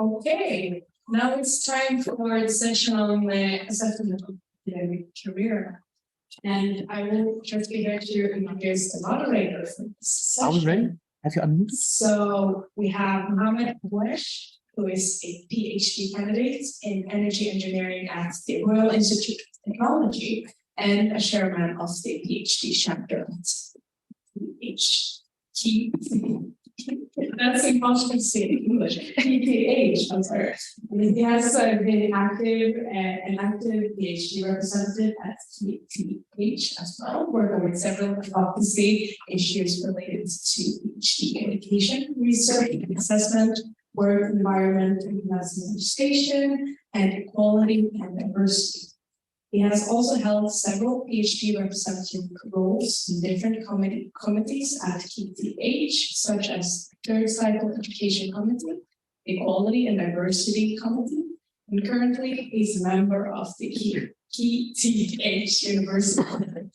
Okay, now it's time for the session on the assessment of the career. And I will just be here to introduce the moderator for this session. I was ready. Have you unmuted? So we have Mohammed Wesh, who is a PhD candidate in energy engineering at the Royal Institute of Technology and a chairman of the PhD chapter at PhD. That's impossible to say in English. PPH, I'm sorry. He has been an active PhD representative at PPH as well, working with several advocacy issues related to PhD education, research, assessment, work environment, international education, and equality and diversity. He has also held several PhD representative roles in different committees at KTH, such as Third Cycle Education Committee, Equality and Diversity Committee, and currently he's a member of the KTH University.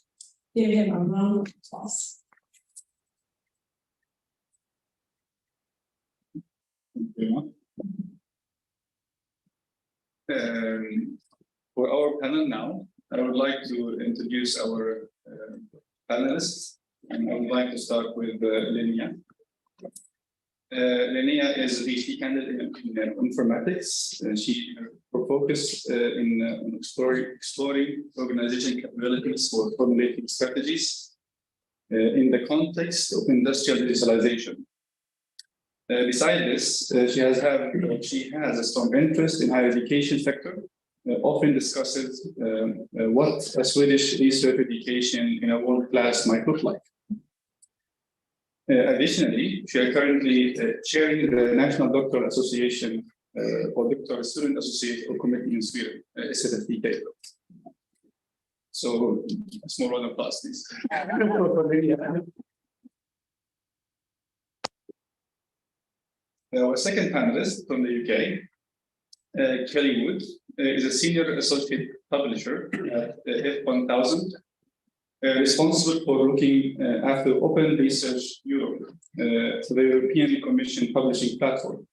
Give him a round of applause. For our panel now, I would like to introduce our panelists, and I would like to start with Linnea. Linnea is a PhD candidate in informatics. She focused in exploring organization capabilities for formulating strategies in the context of industrial digitalization. Besides this, she has a strong interest in higher education sector. Often discusses what a Swedish research education in a world class might look like. Additionally, she is currently chairing the National Doctoral Association or Doctoral Student Association Committee in Sweden, SFDK. So, a small round of applause, please. Our second panelist from the UK, Kelly Wood, is a senior associate publisher at F1000, responsible for looking after Open Research Europe, the European Commission publishing platform.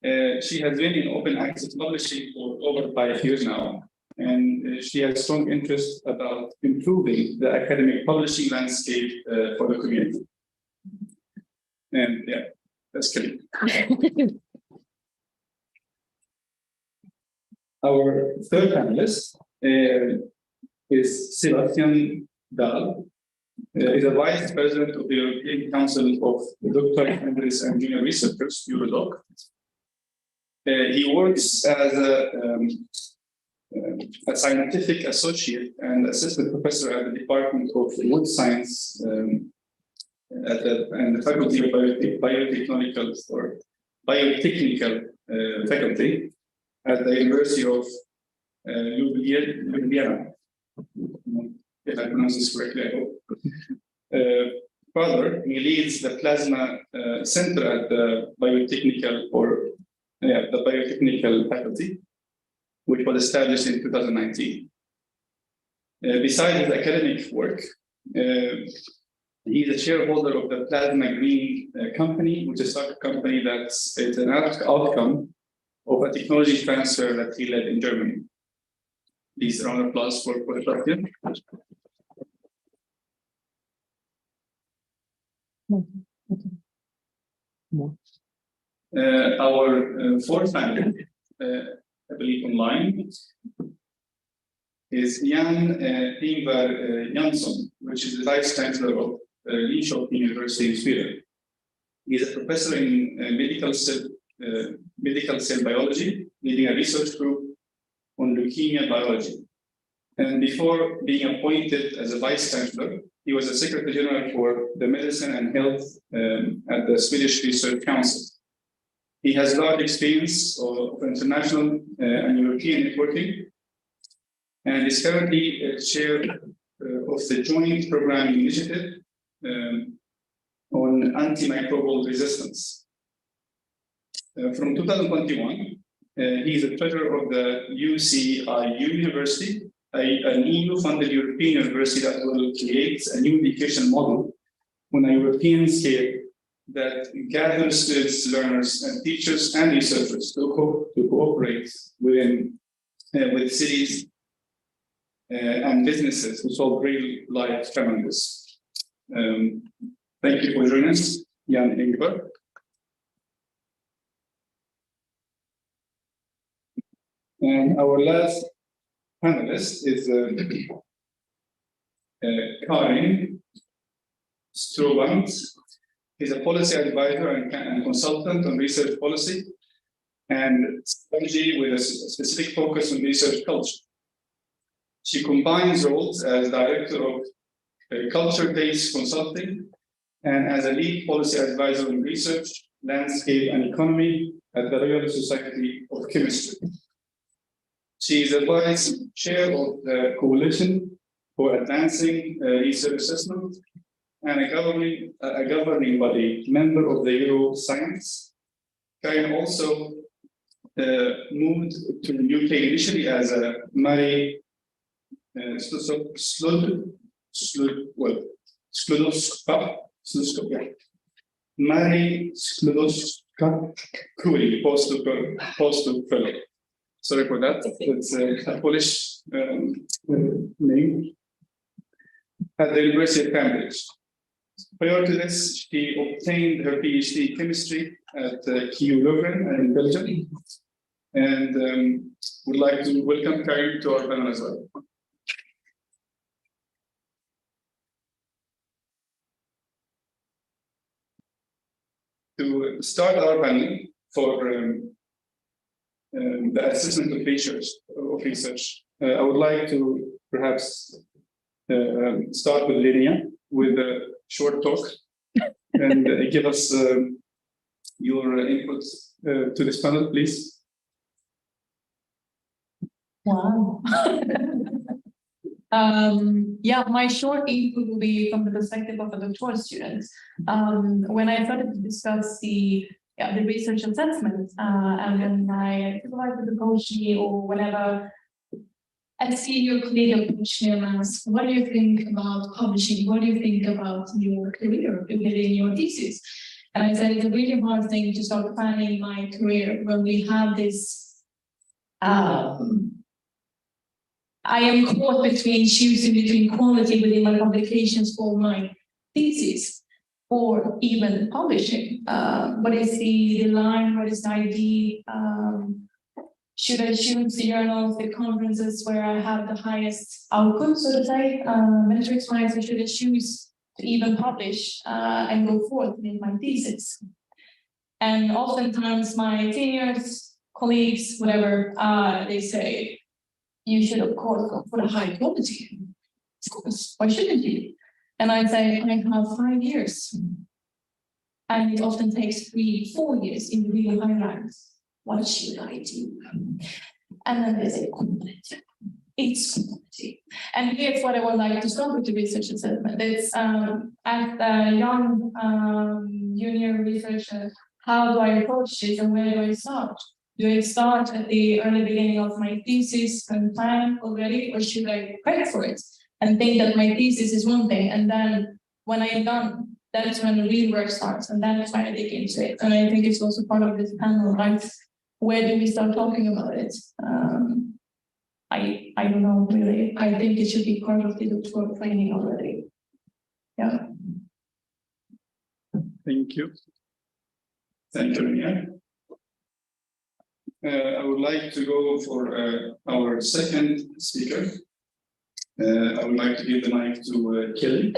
She has been in open access publishing for over 5 years now, and she has strong interest about improving the academic publishing landscape for the community. And yeah, that's Kelly. Our third panelist is Sebastian Dahl. Is a vice president of the European Council of Doctoral Candidates and Junior Researchers, Eurodoc. He works as a scientific associate and assistant professor at the Department of Wood Science and the Faculty of Biotechnical Faculty at the University of Ljubljana, if I pronounce this correctly, I hope. Further, he leads the Plasma Center at the Biotechnical Faculty, which was established in 2019. Besides his academic work, he is a shareholder of the Plasma Green company, which is a company that's an outcome of a technology transfer that he led in Germany. Please, round of applause for Sebastian. Our fourth panel, I believe online, is Jan Ingvar Jansson, which is the Vice Chancellor of Linköping University in Sweden. He is a professor in medical cell biology, leading a research group on leukemia biology. And before being appointed as a vice chancellor, he was a secretary general for the medicine and health at the Swedish Research Council. He has large experience of international and European networking, and is currently chair of the Joint Programming Initiative on antimicrobial resistance. From 2021, he is the treasurer of the UCIU University, an EU-funded European university that will create a new education model on a European scale that gathers students, learners, and teachers and researchers to cooperate with cities and businesses to solve real-life challenges. Thank you for joining us, Jan Ingvar. And our last panelist is Karin Strobant. He's a policy advisor and consultant on research policy and strategy with a specific focus on research culture. She combines roles as director of culture-based consulting and as a lead policy advisor on research, landscape, and economy at the Royal Society of Chemistry. She is a vice chair of the Coalition for Advancing Research Assessment and a governing body member of the Euroscience. Karin also moved to the UK initially as a Mary Mary Skłodowska-Curie postdoc fellow. Sorry for that. It's a Polish name. At the University of Cambridge. Prior to this, she obtained her PhD in chemistry at KU Leuven in Belgium, and would like to welcome Karin to our panel as well. To start our panel for the assessment of research, I would like to perhaps start with Linnea with a short talk and give us your input to this panel, please. Wow. Yeah, my short input will be from the perspective of a doctoral student. When I started to discuss the research assessment, and when I supervised the PhD or whenever a senior colleague approached me and asked, what do you think about publishing? What do you think about your career within your thesis? And I said, it's a really hard thing to start planning my career when we have this, I am caught between choosing between quality within my publications for my thesis or even publishing. What is the line? What is the idea? Should I choose the journals, the conferences where I have the highest output, so to say, metrics-wise, or should I choose to even publish and go forth in my thesis? And oftentimes my seniors, colleagues, whatever, they say, you should, of course, go for the high quality. Of course, why shouldn't you? And I say, I have 5 years. And it often takes 3-4 years in the really high ranks. What should I do? And then they say, quality. It's quality. And here's what I would like to start with the research assessment. It's as a young junior researcher, how do I approach this and where do I start? Do I start at the early beginning of my thesis and plan already, or should I prep for it and think that my thesis is one thing, and then when I'm done, that's when the real work starts, and that's why I dig into it. And I think it's also part of this panel, right? Where do we start talking about it? I don't know, really. I think it should be part of the doctoral training already. Yeah. Thank you. Thank you, Linnea. I would like to go for our second speaker. I would like to give the mic to Kelly.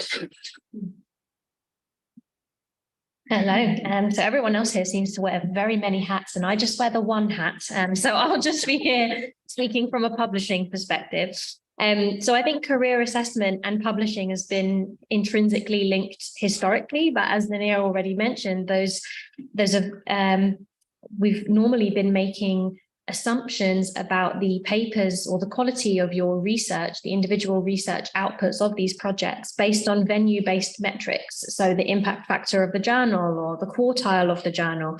Hello. So everyone else here seems to wear very many hats, and I just wear the one hat. So I'll just be here speaking from a publishing perspective. So I think career assessment and publishing has been intrinsically linked historically, but as Linnea already mentioned, we've normally been making assumptions about the papers or the quality of your research, the individual research outputs of these projects based on venue-based metrics. So the impact factor of the journal or the quartile of the journal.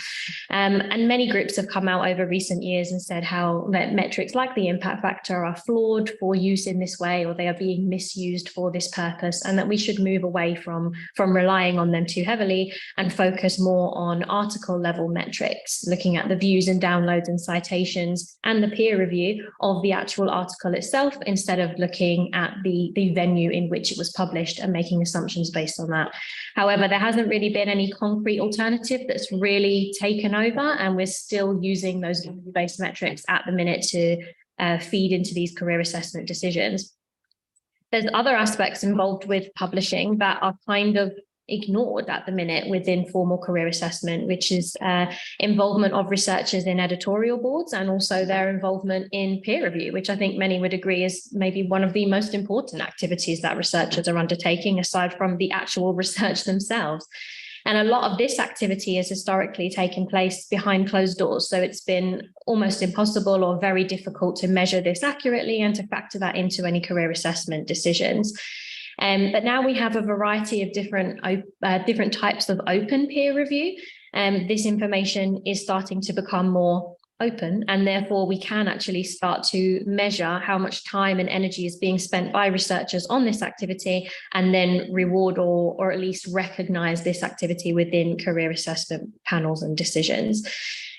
And many groups have come out over recent years and said how metrics like the impact factor are flawed for use in this way, or they are being misused for this purpose, and that we should move away from relying on them too heavily and focus more on article level metrics, looking at the views and downloads and citations and the peer review of the actual article itself, instead of looking at the venue in which it was published and making assumptions based on that. However, there hasn't really been any concrete alternative that's really taken over, and we're still using those venue-based metrics at the minute to feed into these career assessment decisions. There's other aspects involved with publishing that are kind of ignored at the minute within formal career assessment, which is involvement of researchers in editorial boards and also their involvement in peer review, which I think many would agree is maybe one of the most important activities that researchers are undertaking, aside from the actual research themselves. And a lot of this activity has historically taken place behind closed doors. So it's been almost impossible or very difficult to measure this accurately and to factor that into any career assessment decisions. But now we have a variety of different types of open peer review. This information is starting to become more open, and therefore we can actually start to measure how much time and energy is being spent by researchers on this activity, and then reward or at least recognize this activity within career assessment panels and decisions.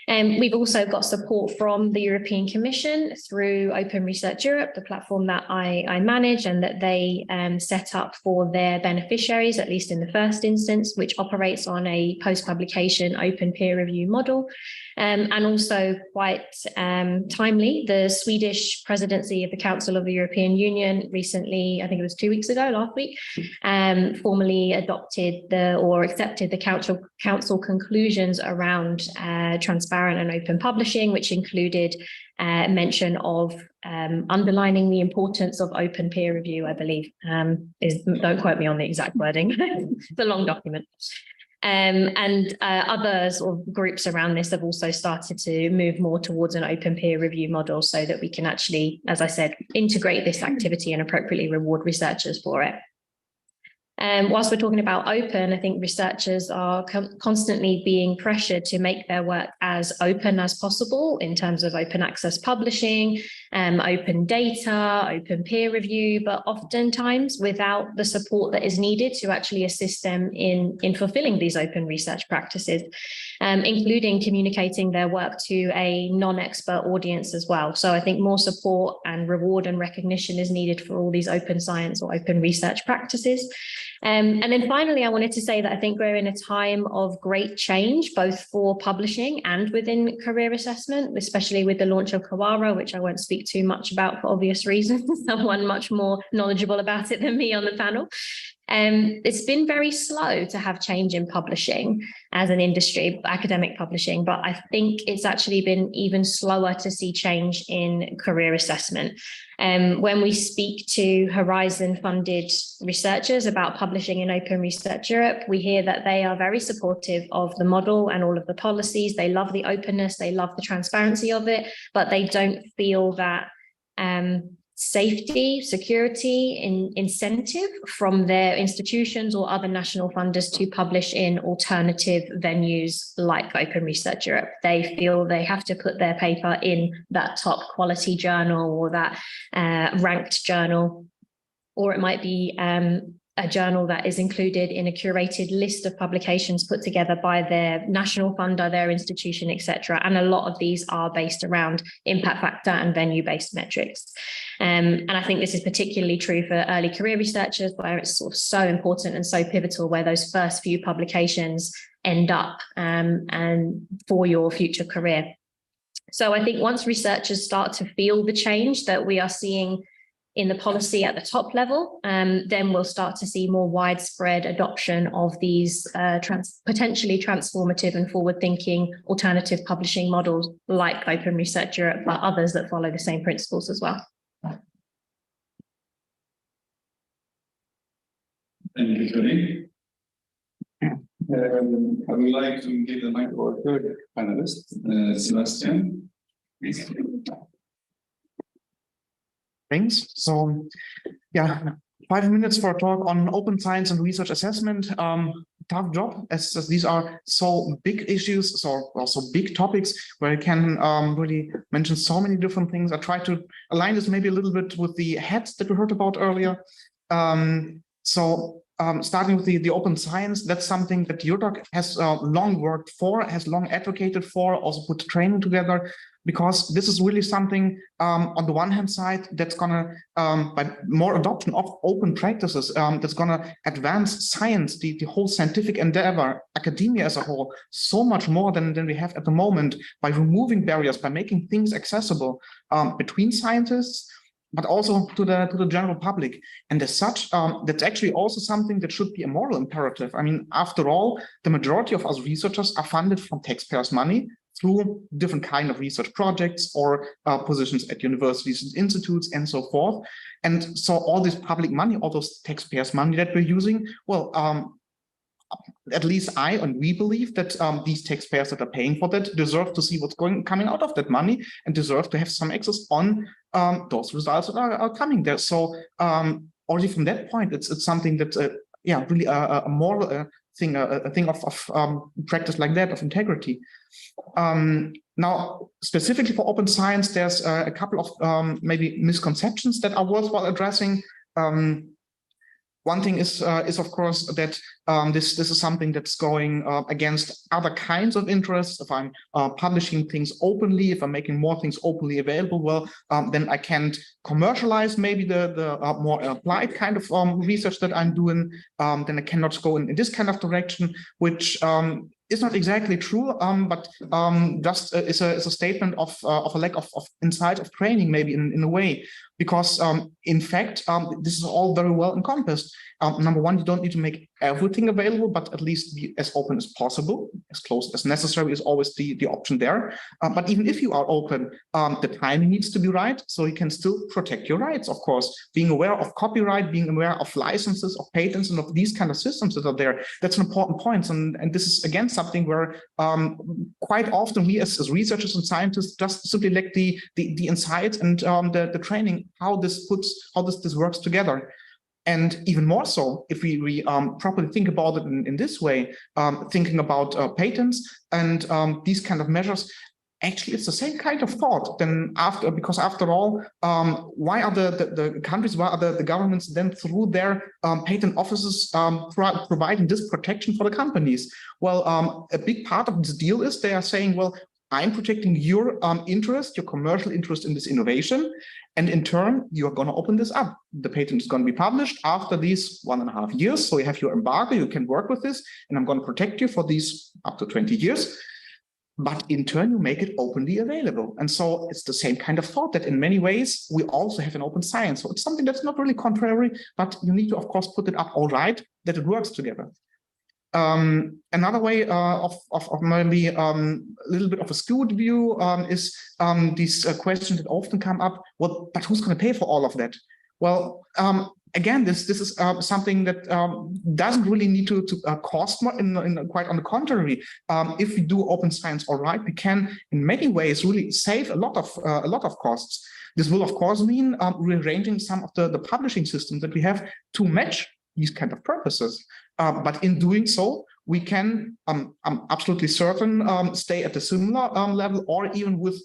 We've also got support from the European Commission through Open Research Europe, the platform that I manage and that they set up for their beneficiaries, at least in the first instance, which operates on a post-publication open peer review model. And also quite timely, the Swedish presidency of the Council of the European Union recently, I think it was 2 weeks ago, last week, formally adopted or accepted the council conclusions around transparent and open publishing, which included mention of underlining the importance of open peer review, I believe. Don't quote me on the exact wording. It's a long document. And others or groups around this have also started to move more towards an open peer review model, so that we can actually, as I said, integrate this activity and appropriately reward researchers for it. Whilst we're talking about open, I think researchers are constantly being pressured to make their work as open as possible in terms of open access publishing, open data, open peer review, but oftentimes without the support that is needed to actually assist them in fulfilling these open research practices, including communicating their work to a non-expert audience as well. So I think more support and reward and recognition is needed for all these open science or open research practices. And then finally, I wanted to say that I think we're in a time of great change, both for publishing and within career assessment, especially with the launch of CoARA, which I won't speak too much about for obvious reasons. Someone much more knowledgeable about it than me on the panel. It's been very slow to have change in publishing as an industry, academic publishing, but I think it's actually been even slower to see change in career assessment. When we speak to Horizon-funded researchers about publishing in Open Research Europe, we hear that they are very supportive of the model and all of the policies. They love the openness, they love the transparency of it, but they don't feel that safety, security, incentive from their institutions or other national funders to publish in alternative venues like Open Research Europe. They feel they have to put their paper in that top quality journal or that ranked journal, or it might be a journal that is included in a curated list of publications put together by their national funder, their institution, etc. And a lot of these are based around impact factor and venue-based metrics. And I think this is particularly true for early career researchers, where it's sort of so important and so pivotal where those first few publications end up and for your future career. So I think once researchers start to feel the change that we are seeing in the policy at the top level, then we'll start to see more widespread adoption of these potentially transformative and forward-thinking alternative publishing models like Open Research Europe, but others that follow the same principles as well. Thank you, Tony. I would like to give the mic to our third panelist, Sebastian. Thanks. So, yeah, 5 minutes for a talk on open science and research assessment. Tough job, as these are so big issues, so also big topics where I can really mention so many different things. I try to align this maybe a little bit with the heads that we heard about earlier. Starting with the open science, that's something that UDOC has long worked for, has long advocated for, also put training together, because this is really something on the one hand side that's gonna, by more adoption of open practices, that's gonna advance science, the whole scientific endeavor, academia as a whole, so much more than we have at the moment, by removing barriers, by making things accessible between scientists, but also to the general public. And as such, that's actually also something that should be a moral imperative. I mean, after all, the majority of us researchers are funded from taxpayers' money through different kind of research projects or positions at universities and institutes and so forth. And so all this public money, all those taxpayers' money that we're using, well, at least I and we believe that these taxpayers that are paying for that deserve to see what's coming out of that money and deserve to have some access on those results that are coming there. So already from that point, it's something that, yeah, really a moral thing, a thing of practice like that, of integrity. Now, specifically for open science, there's a couple of maybe misconceptions that are worthwhile addressing. One thing is of course that this is something that's going against other kinds of interests. If I'm publishing things openly, if I'm making more things openly available, well, then I can't commercialize maybe the more applied kind of research that I'm doing. Then I cannot go in this kind of direction, which is not exactly true, but just is a statement of a lack of insight, of training, maybe in a way, because in fact, this is all very well encompassed. Number one, you don't need to make everything available, but at least be as open as possible, as close as necessary is always the option there. But even if you are open, the timing needs to be right, so you can still protect your rights, of course. Being aware of copyright, being aware of licenses, of patents, and of these kind of systems that are there, that's an important point. And this is, again, something where quite often we as researchers and scientists just simply lack the insight and the training, how this works together. And even more so, if we properly think about it in this way, thinking about patents and these kind of measures, actually it's the same kind of thought because after all, why are the countries, why are the governments then through their patent offices providing this protection for the companies? Well, a big part of this deal is they are saying, well, I'm protecting your interest, your commercial interest in this innovation. And in turn, you're going to open this up. The patent is going to be published after these 1.5 years. So you have your embargo, you can work with this, and I'm going to protect you for these up to 20 years. But in turn, you make it openly available. And so it's the same kind of thought that in many ways, we also have an open science. So it's something that's not really contrary, but you need to, of course, put it up all right, that it works together. Another way of maybe a little bit of a skewed view is these questions that often come up. Well, but who's going to pay for all of that? Well, again, this is something that doesn't really need to cost more. Quite on the contrary, if we do open science all right, we can in many ways really save a lot of costs. This will of course mean rearranging some of the publishing systems that we have to match these kind of purposes. But in doing so, we can, I'm absolutely certain, stay at a similar level, or even with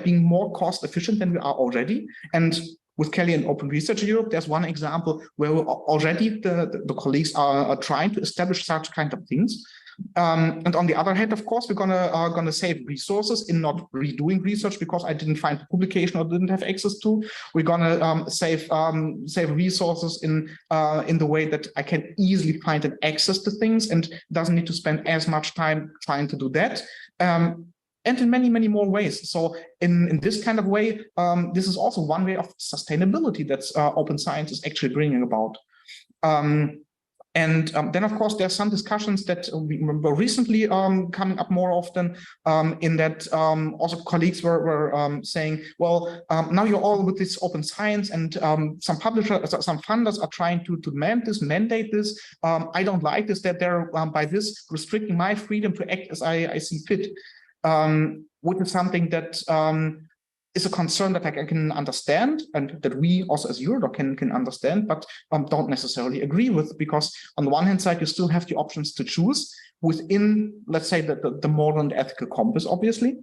being more cost efficient than we are already. And with Kelly and Open Research Europe, there's one example where already the colleagues are trying to establish such kind of things. And on the other hand, of course, we're gonna save resources in not redoing research because I didn't find the publication or didn't have access to. We're gonna save resources in the way that I can easily find and access to things and doesn't need to spend as much time trying to do that. And in many, many more ways. So in this kind of way, this is also one way of sustainability that's open science is actually bringing about. And then, of course, there's some discussions that we remember recently coming up more often in that also colleagues were saying, well, now you're all with this open science and some publishers, some funders are trying to mandate this. I don't like this, that they're by this restricting my freedom to act as I see fit. which is something that is a concern that I can understand and that we also as Eurodoc can understand, but don't necessarily agree with, because on the one hand side, you still have the options to choose within, let's say, the moral and ethical compass, obviously.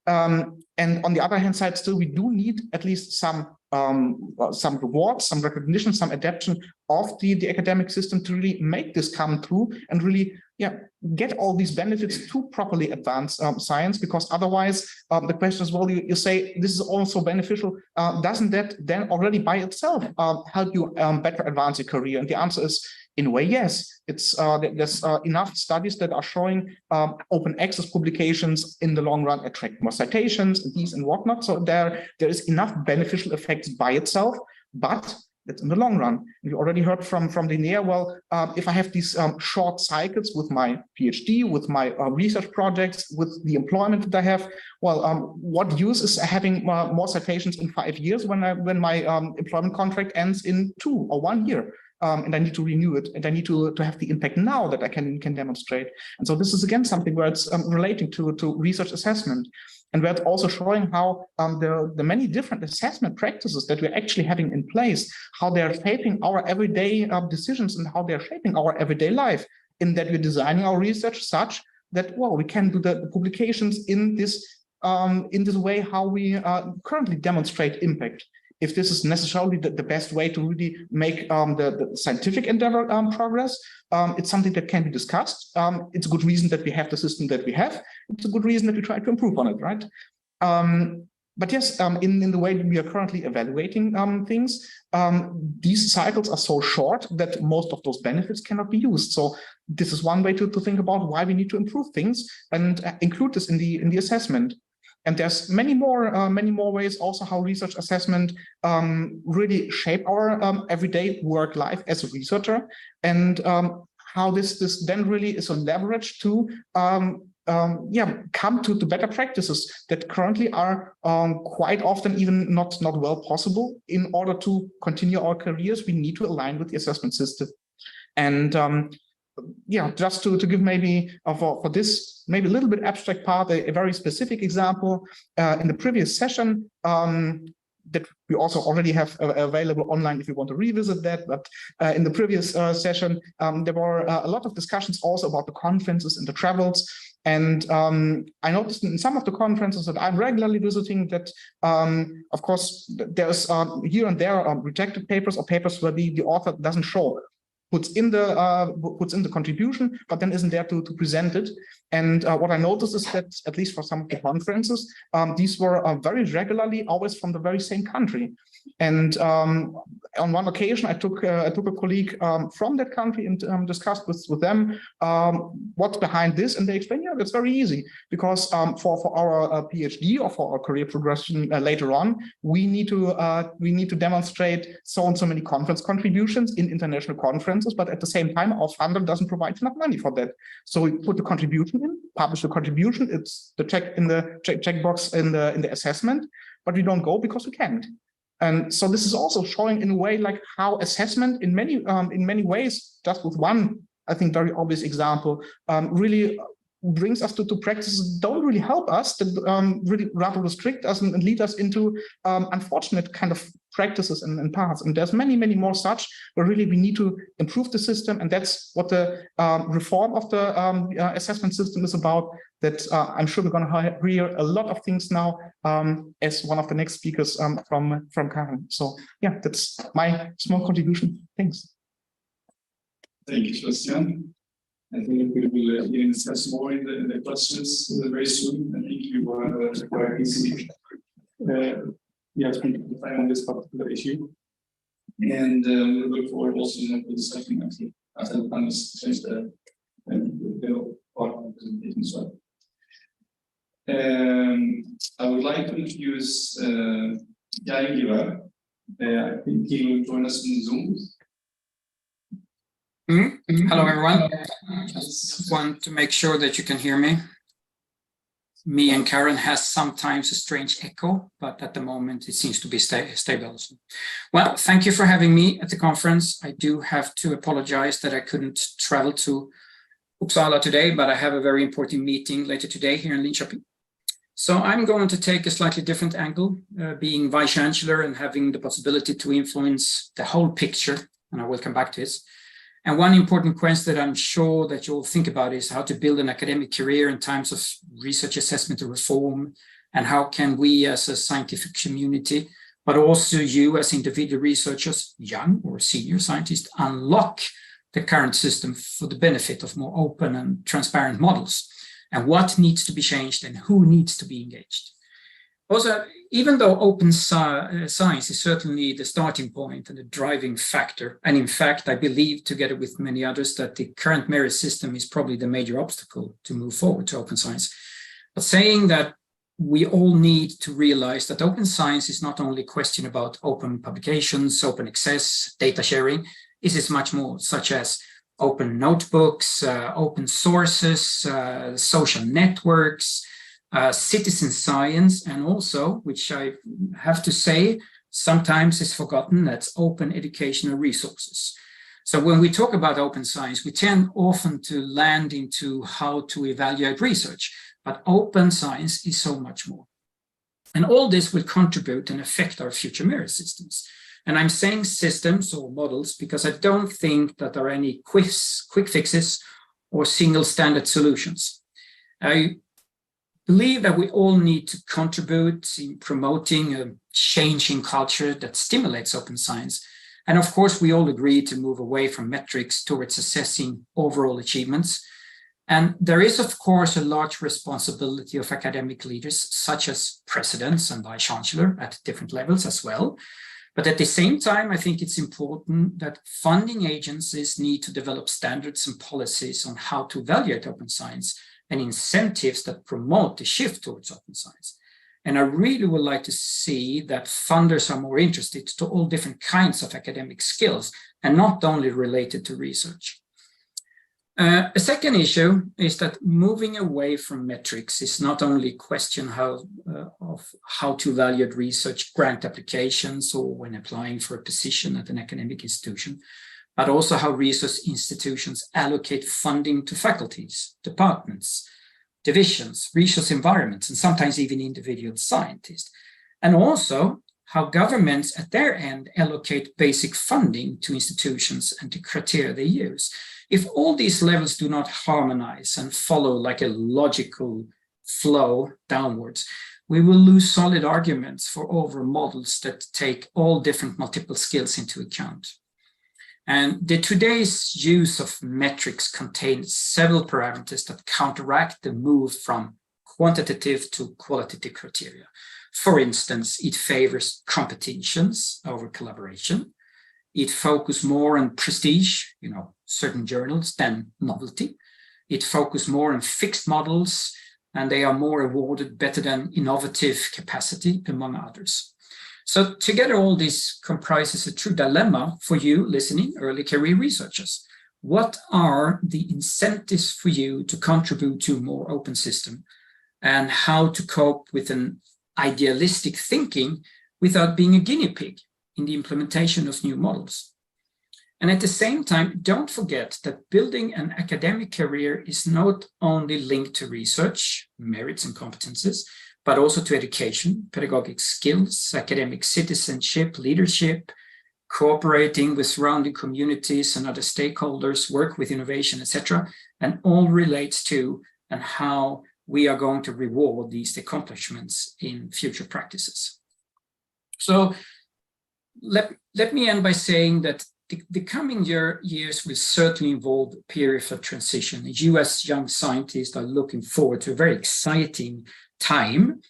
And on the other hand side, still, we do need at least some rewards, some recognition, some adaptation of the academic system to really make this come through and really, get all these benefits to properly advance science. Because otherwise, the question is, well, you say this is also beneficial. Doesn't that then already by itself help you better advance your career? And the answer is, in a way, yes. It's there's enough studies that are showing open access publications in the long run attract more citations and these and whatnot. So there is enough beneficial effects by itself, but that's in the long run. We already heard from Linnea, well, if I have these short cycles with my PhD, with my research projects, with the employment that I have, well, what use is having more citations in 5 years when my employment contract ends in 2 or 1 year? And I need to renew it, and I need to have the impact now that I can demonstrate. And so this is again something where it's relating to research assessment, and where it's also showing how the many different assessment practices that we're actually having in place, how they're shaping our everyday decisions and how they're shaping our everyday life, in that we're designing our research such that, well, we can do the publications in this way how we currently demonstrate impact. If this is necessarily the best way to really make the scientific endeavor progress, it's something that can be discussed. It's a good reason that we have the system that we have. It's a good reason that we try to improve on it, right? But yes, in the way that we are currently evaluating things, these cycles are so short that most of those benefits cannot be used. So this is one way to think about why we need to improve things and include this in the assessment. And there's many more ways also how research assessment really shape our everyday work life as a researcher, and how this then really is a leverage to come to better practices that currently are quite often even not well possible. In order to continue our careers, we need to align with the assessment system. And just to give maybe for this maybe a little bit abstract part, a very specific example in the previous session that we also already have available online if you want to revisit that. But in the previous session, there were a lot of discussions also about the conferences and the travels. And I noticed in some of the conferences that I'm regularly visiting that, of course, there's here and there rejected papers or papers where the author doesn't show, puts in the contribution, but then isn't there to present it. And what I noticed is that, at least for some of the conferences, these were very regularly always from the very same country. And on one occasion, I took a colleague from that country and discussed with them what's behind this, and they explained, yeah, that's very easy, because for our PhD or for our career progression later on, we need to demonstrate so and so many conference contributions in international conferences, but at the same time, our funder doesn't provide enough money for that. So we put the contribution in, publish the contribution. It's the check in the checkbox in the assessment, but we don't go because we can't. And so this is also showing in a way like how assessment in many ways, just with one, I think, very obvious example, really brings us to practices that don't really help us, that really rather restrict us and lead us into unfortunate kind of practices and paths. And there's many more such where really we need to improve the system. And that's what the reform of the assessment system is about. That I'm sure we're going to hear a lot of things now as one of the next speakers from Karen. So yeah, that's my small contribution. Thanks. Thank you, Sebastian. I think we will discuss more in the questions very soon. I think you were quite easy. We have spent time on this particular issue, and we look forward also to discussing after the panelists finish the part of the presentation as well. I would like to introduce Jan Giver. I think he will join us on Zoom. Hello, everyone. Just want to make sure that you can hear me. Me and Karen has sometimes a strange echo, but at the moment it seems to be stable. Well, thank you for having me at the conference. I do have to apologize that I couldn't travel to Uppsala today, but I have a very important meeting later today here in Linköping. So I'm going to take a slightly different angle, being Vice Chancellor and having the possibility to influence the whole picture, and I will come back to this. And one important question that I'm sure that you'll think about is how to build an academic career in times of research assessment and reform, and how can we as a scientific community, but also you as individual researchers, young or senior scientists, unlock the current system for the benefit of more open and transparent models, and what needs to be changed and who needs to be engaged. Also, even though open science is certainly the starting point and the driving factor, and in fact, I believe together with many others that the current merit system is probably the major obstacle to move forward to open science. But saying that, we all need to realize that open science is not only a question about open publications, open access, data sharing. It is much more, such as open notebooks, open sources, social networks, citizen science, and also, which I have to say, sometimes is forgotten, that's open educational resources. So when we talk about open science, we tend often to land into how to evaluate research, but open science is so much more. And all this will contribute and affect our future merit systems. And I'm saying systems or models because I don't think that there are any quick fixes or single standard solutions. I believe that we all need to contribute in promoting a changing culture that stimulates open science. And of course, we all agree to move away from metrics towards assessing overall achievements. And there is, of course, a large responsibility of academic leaders, such as presidents and vice chancellor at different levels as well. But at the same time, I think it's important that funding agencies need to develop standards and policies on how to evaluate open science and incentives that promote the shift towards open science. And I really would like to see that funders are more interested to all different kinds of academic skills and not only related to research. A second issue is that moving away from metrics is not only a question of how to evaluate research grant applications or when applying for a position at an academic institution, but also how research institutions allocate funding to faculties, departments, divisions, research environments, and sometimes even individual scientists. And also how governments at their end allocate basic funding to institutions and the criteria they use. If all these levels do not harmonize and follow like a logical flow downwards, we will lose solid arguments for overall models that take all different multiple skills into account. And today's use of metrics contains several parameters that counteract the move from quantitative to qualitative criteria. For instance, it favors competitions over collaboration. It focuses more on prestige, certain journals, than novelty. It focuses more on fixed models, and they are more awarded better than innovative capacity, among others. So together, all this comprises a true dilemma for you listening, early career researchers. What are the incentives for you to contribute to a more open system, and how to cope with an idealistic thinking without being a guinea pig in the implementation of new models? And at the same time, don't forget that building an academic career is not only linked to research, merits and competences, but also to education, pedagogic skills, academic citizenship, leadership, cooperating with surrounding communities and other stakeholders, work with innovation, etc., and all relates to and how we are going to reward these accomplishments in future practices. So let me end by saying that the coming years will certainly involve a period of transition. You as young scientists are looking forward to a very exciting time,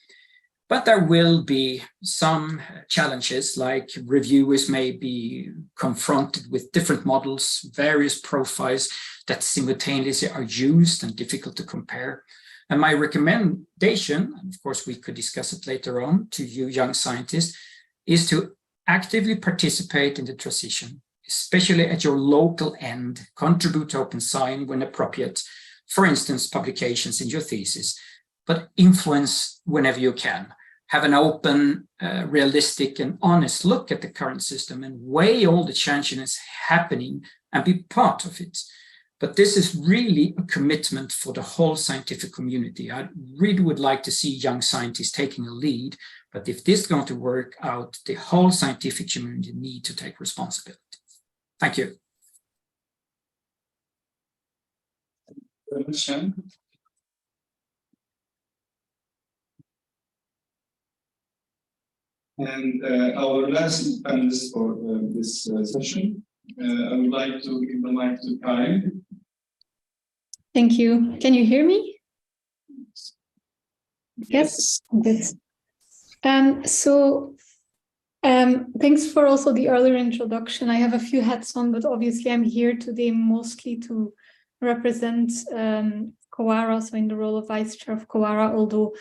but there will be some challenges, like reviewers may be confronted with different models, various profiles that simultaneously are used and difficult to compare. And my recommendation, and of course we could discuss it later on to you young scientists, is to actively participate in the transition, especially at your local end, contribute to open science when appropriate, for instance, publications in your thesis, but influence whenever you can. Have an open, realistic and honest look at the current system and weigh all the changes happening and be part of it. But this is really a commitment for the whole scientific community. I really would like to see young scientists taking a lead, but if this is going to work out, the whole scientific community need to take responsibility. Thank you. Very much, Shan. And our last panelist for this session, I would like to give the mic to Karin. Thank you. Can you hear me? Yes. Good. Thanks for also the earlier introduction. I have a few hats on, but obviously I'm here today mostly to represent CoARA, so in the role of Vice Chair of CoARA, although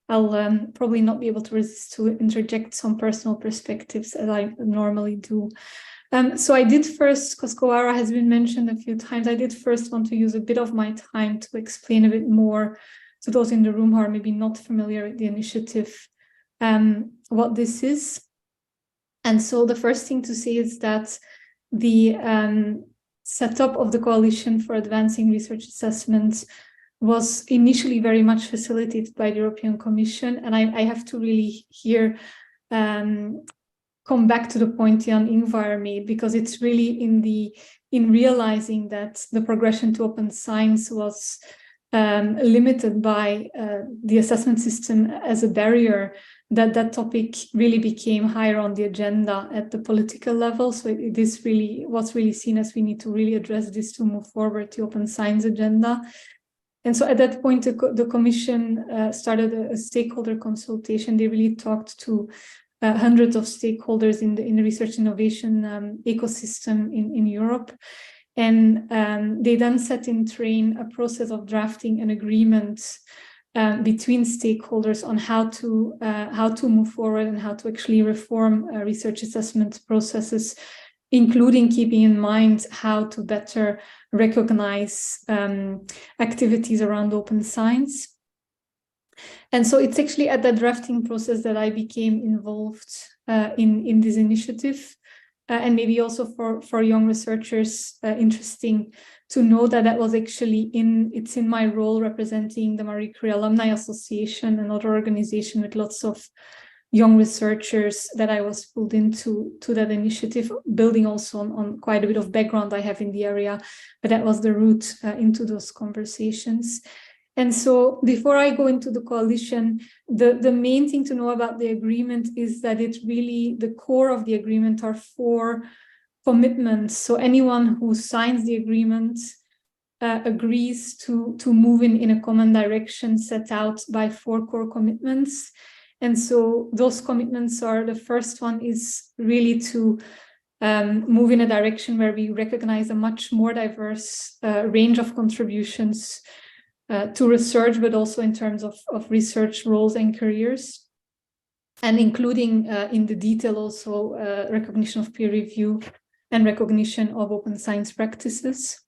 I'll probably not be able to resist to interject some personal perspectives as I normally do. So I did first, because CoARA has been mentioned a few times, I did first want to use a bit of my time to explain a bit more to those in the room who are maybe not familiar with the initiative, what this is. And so the first thing to say is that the setup of the Coalition for Advancing Research Assessment was initially very much facilitated by the European Commission. And I have to really here come back to the point Jan Ingvar made, because it's really in realizing that the progression to open science was limited by the assessment system as a barrier, that topic really became higher on the agenda at the political level. So it is really what's really seen as we need to really address this to move forward the open science agenda. And so at that point, the Commission started a stakeholder consultation. They really talked to hundreds of stakeholders in the research innovation ecosystem in Europe. And they then set in train a process of drafting an agreement between stakeholders on how to move forward and how to actually reform research assessment processes, including keeping in mind how to better recognize activities around open science. And so it's actually at that drafting process that I became involved in this initiative. And maybe also for young researchers, interesting to know that was actually it's in my role representing the Marie Curie Alumni Association, another organization with lots of young researchers, that I was pulled into that initiative, building also on quite a bit of background I have in the area, but that was the route into those conversations. And so before I go into the coalition, the main thing to know about the agreement is that it's really the core of the agreement are 4 commitments. So anyone who signs the agreement agrees to move in a common direction set out by 4 core commitments. And so those commitments are, the first one is really to move in a direction where we recognize a much more diverse range of contributions to research, but also in terms of research roles and careers, and including in the detail also recognition of peer review and recognition of open science practices.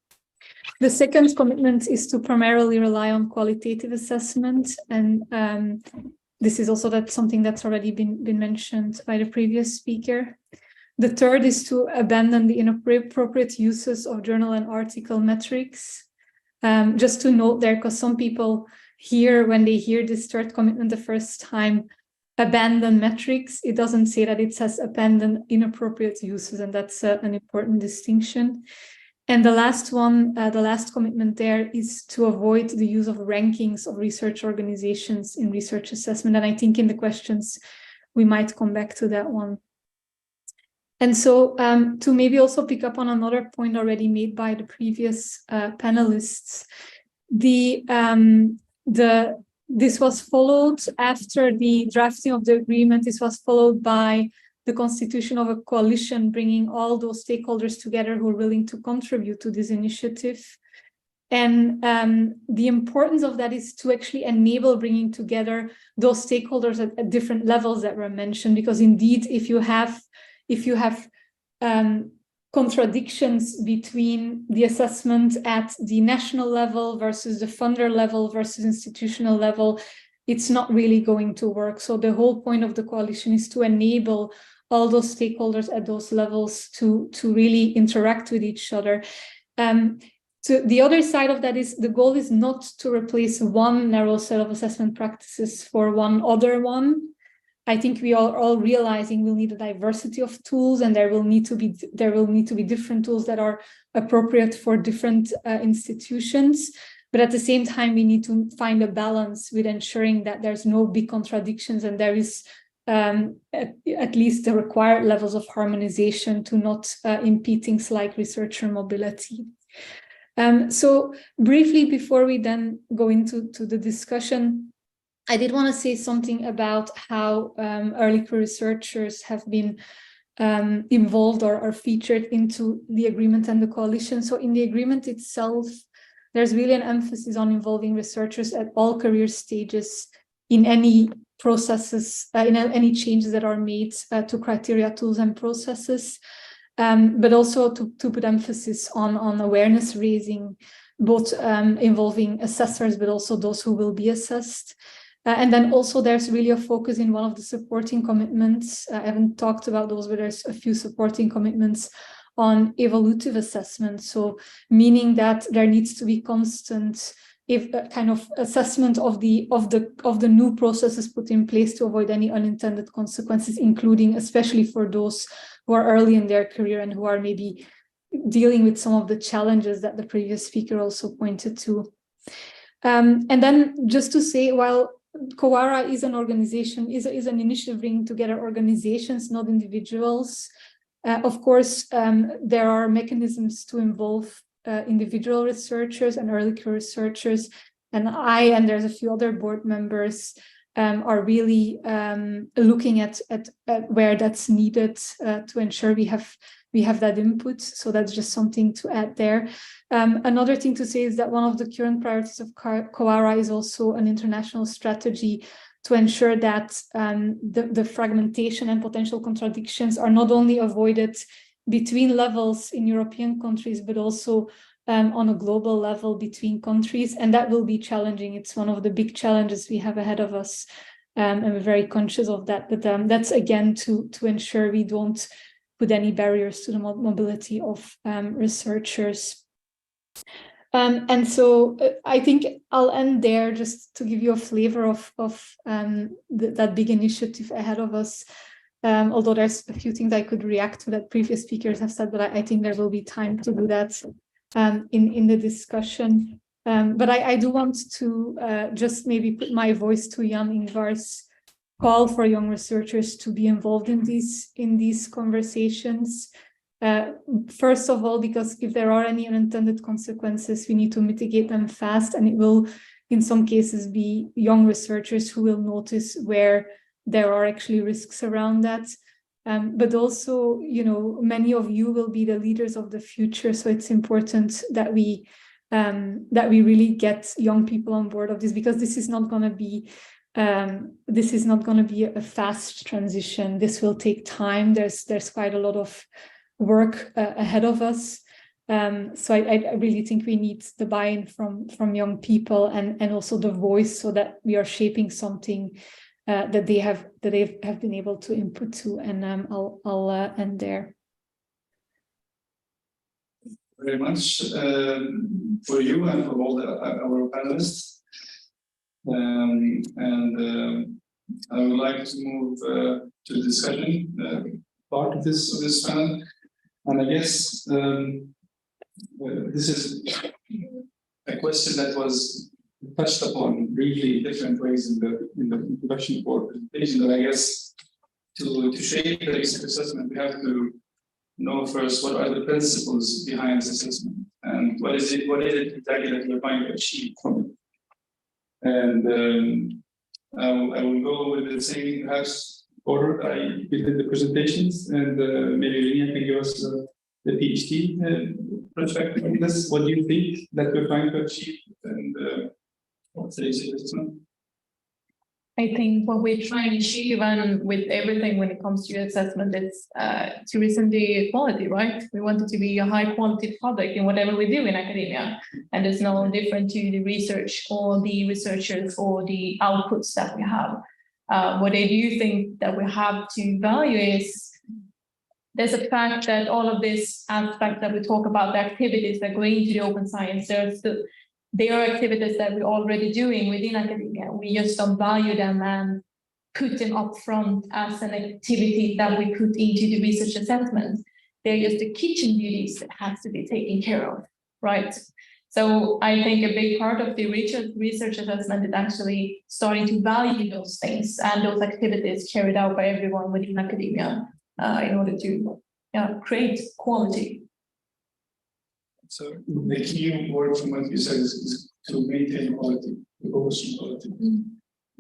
The second commitment is to primarily rely on qualitative assessment, and this is also something that's already been mentioned by the previous speaker. The third is to abandon the inappropriate uses of journal and article metrics. Just to note there, because some people here, when they hear this third commitment the first time, abandon metrics, it doesn't say that, it says abandon inappropriate uses, and that's an important distinction. And the last one, the last commitment there is to avoid the use of rankings of research organizations in research assessment. And I think in the questions, we might come back to that one. And so to maybe also pick up on another point already made by the previous panelists, this was followed after the drafting of the agreement. This was followed by the constitution of a coalition, bringing all those stakeholders together who are willing to contribute to this initiative. And the importance of that is to actually enable bringing together those stakeholders at different levels that were mentioned, because indeed, if you have contradictions between the assessment at the national level versus the funder level versus institutional level, it's not really going to work. So the whole point of the coalition is to enable all those stakeholders at those levels to really interact with each other. So the other side of that is the goal is not to replace one narrow set of assessment practices for one other one. I think we are all realizing we'll need a diversity of tools, and there will need to be different tools that are appropriate for different institutions. But at the same time, we need to find a balance with ensuring that there's no big contradictions and there is at least the required levels of harmonization to not impede things like researcher mobility. So briefly, before we then go into the discussion, I did want to say something about how early career researchers have been involved or featured into the agreement and the coalition. So in the agreement itself, there's really an emphasis on involving researchers at all career stages in any processes, in any changes that are made to criteria, tools, and processes, but also to put emphasis on awareness raising, both involving assessors, but also those who will be assessed. And then also there's really a focus in one of the supporting commitments. I haven't talked about those, but there's a few supporting commitments on evolutive assessment. So meaning that there needs to be constant kind of assessment of the new processes put in place to avoid any unintended consequences, including especially for those who are early in their career and who are maybe dealing with some of the challenges that the previous speaker also pointed to. And then just to say, while CoARA is an organization, is an initiative bringing together organizations, not individuals. Of course, there are mechanisms to involve individual researchers and early career researchers, and there's a few other board members are really looking at where that's needed to ensure we have that input. So that's just something to add there. Another thing to say is that one of the current priorities of CoARA is also an international strategy to ensure that the fragmentation and potential contradictions are not only avoided between levels in European countries, but also on a global level between countries. And that will be challenging. It's one of the big challenges we have ahead of us. And we're very conscious of that. But that's again to ensure we don't put any barriers to the mobility of researchers. And so I think I'll end there just to give you a flavor of that big initiative ahead of us. Although there's a few things I could react to that previous speakers have said, but I think there will be time to do that in the discussion. But I do want to just maybe put my voice to Jan Ingvar's call for young researchers to be involved in these conversations. First of all, because if there are any unintended consequences, we need to mitigate them fast, and it will, in some cases, be young researchers who will notice where there are actually risks around that. But also, many of you will be the leaders of the future, so it's important that we really get young people on board of this, because this is not going to be a fast transition. This will take time. There's quite a lot of work ahead of us. So I really think we need the buy-in from young people and also the voice, so that we are shaping something that they have been able to input to. And I'll end there. Very much for you and for all our panelists. I would like to move to the discussion part of this panel. And I guess this is a question that was touched upon briefly in different ways in the introduction for presentation. But I guess to shape the research assessment, we have to know first what are the principles behind this assessment, and what is it exactly that we're trying to achieve from it. And I will go with the same perhaps order I did the presentations, and maybe Lina can give us the PhD perspective on this. What do you think that we're trying to achieve, and what's the assessment? I think what we're trying to achieve, and with everything when it comes to assessment, is to raise the quality, right? We want it to be a high quality product in whatever we do in academia, and it's no different to the research or the researchers or the outputs that we have. What I do think that we have to value is there's a fact that all of this aspect that we talk about, the activities that go into the open science, they are activities that we're already doing within academia. We just don't value them and put them up front as an activity that we put into the research assessment. They're just the kitchen duties that has to be taken care of, right? So I think a big part of the research assessment is actually starting to value those things and those activities carried out by everyone within academia in order to create quality. So the key word from what you said is to maintain quality, to focus on quality.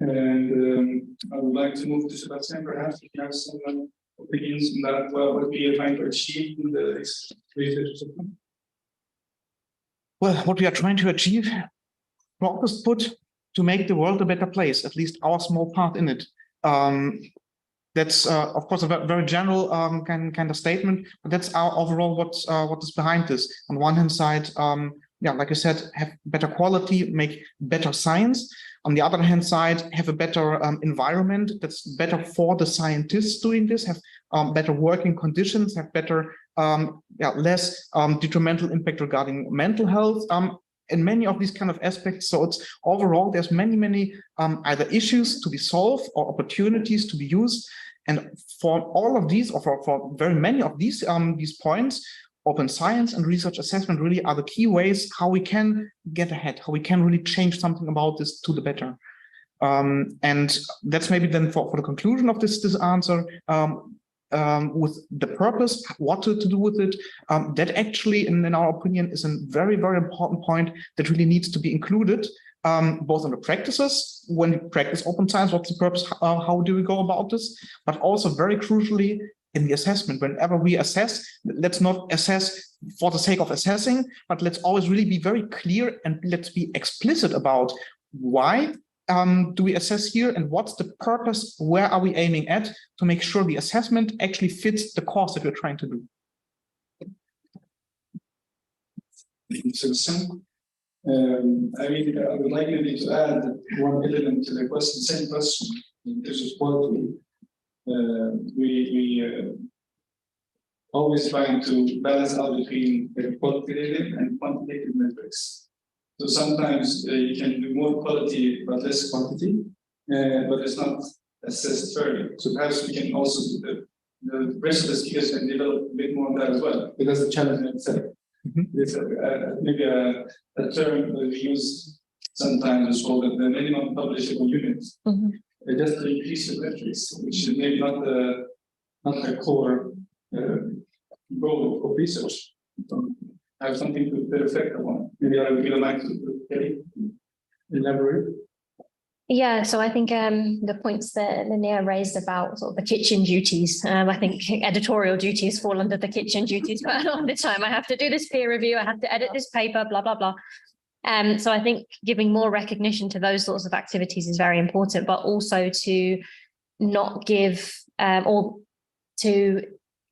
And I would like to move to Sebastian. Perhaps if you have some opinions on that, what we are trying to achieve in the research system. Well, what we are trying to achieve, focus put to make the world a better place, at least our small part in it. That's of course a very general kind of statement, but that's our overall what is behind this. On one hand side, like I said, have better quality, make better science. On the other hand side, have a better environment that's better for the scientists doing this, have better working conditions, have better less detrimental impact regarding mental health. In many of these kind of aspects. So it's overall, there's many either issues to be solved or opportunities to be used. And for all of these, or for very many of these points, open science and research assessment really are the key ways how we can get ahead, how we can really change something about this to the better. And that's maybe then for the conclusion of this answer, with the purpose, what to do with it, that actually, in our opinion, is a very important point that really needs to be included, both on the practices, when we practice open science, what's the purpose, how do we go about this, but also very crucially in the assessment. Whenever we assess, let's not assess for the sake of assessing, but let's always really be very clear and let's be explicit about why do we assess here and what's the purpose, where are we aiming at, to make sure the assessment actually fits the course that we're trying to do. Thank you, Sebastian. I would like maybe to add one element to the question, same question in terms of quality. We always trying to balance out between qualitative and quantitative metrics. So sometimes you can do more quality but less quantity, but it's not assessed fairly. So perhaps we can also do the rest of the skills and develop a bit more on that as well, because the challenge in itself. There's maybe a term that we use sometimes is called the minimum publishable unit. Just to increase the metrics, which is maybe not the core goal of research. I have something to that effect upon. Maybe I would like to elaborate. Yeah, so I think the points that Linnea raised about sort of the kitchen duties, I think editorial duties fall under the kitchen duties, but a lot of the time I have to do this peer review, I have to edit this paper, blah, blah, blah. So I think giving more recognition to those sorts of activities is very important, but also to not give or to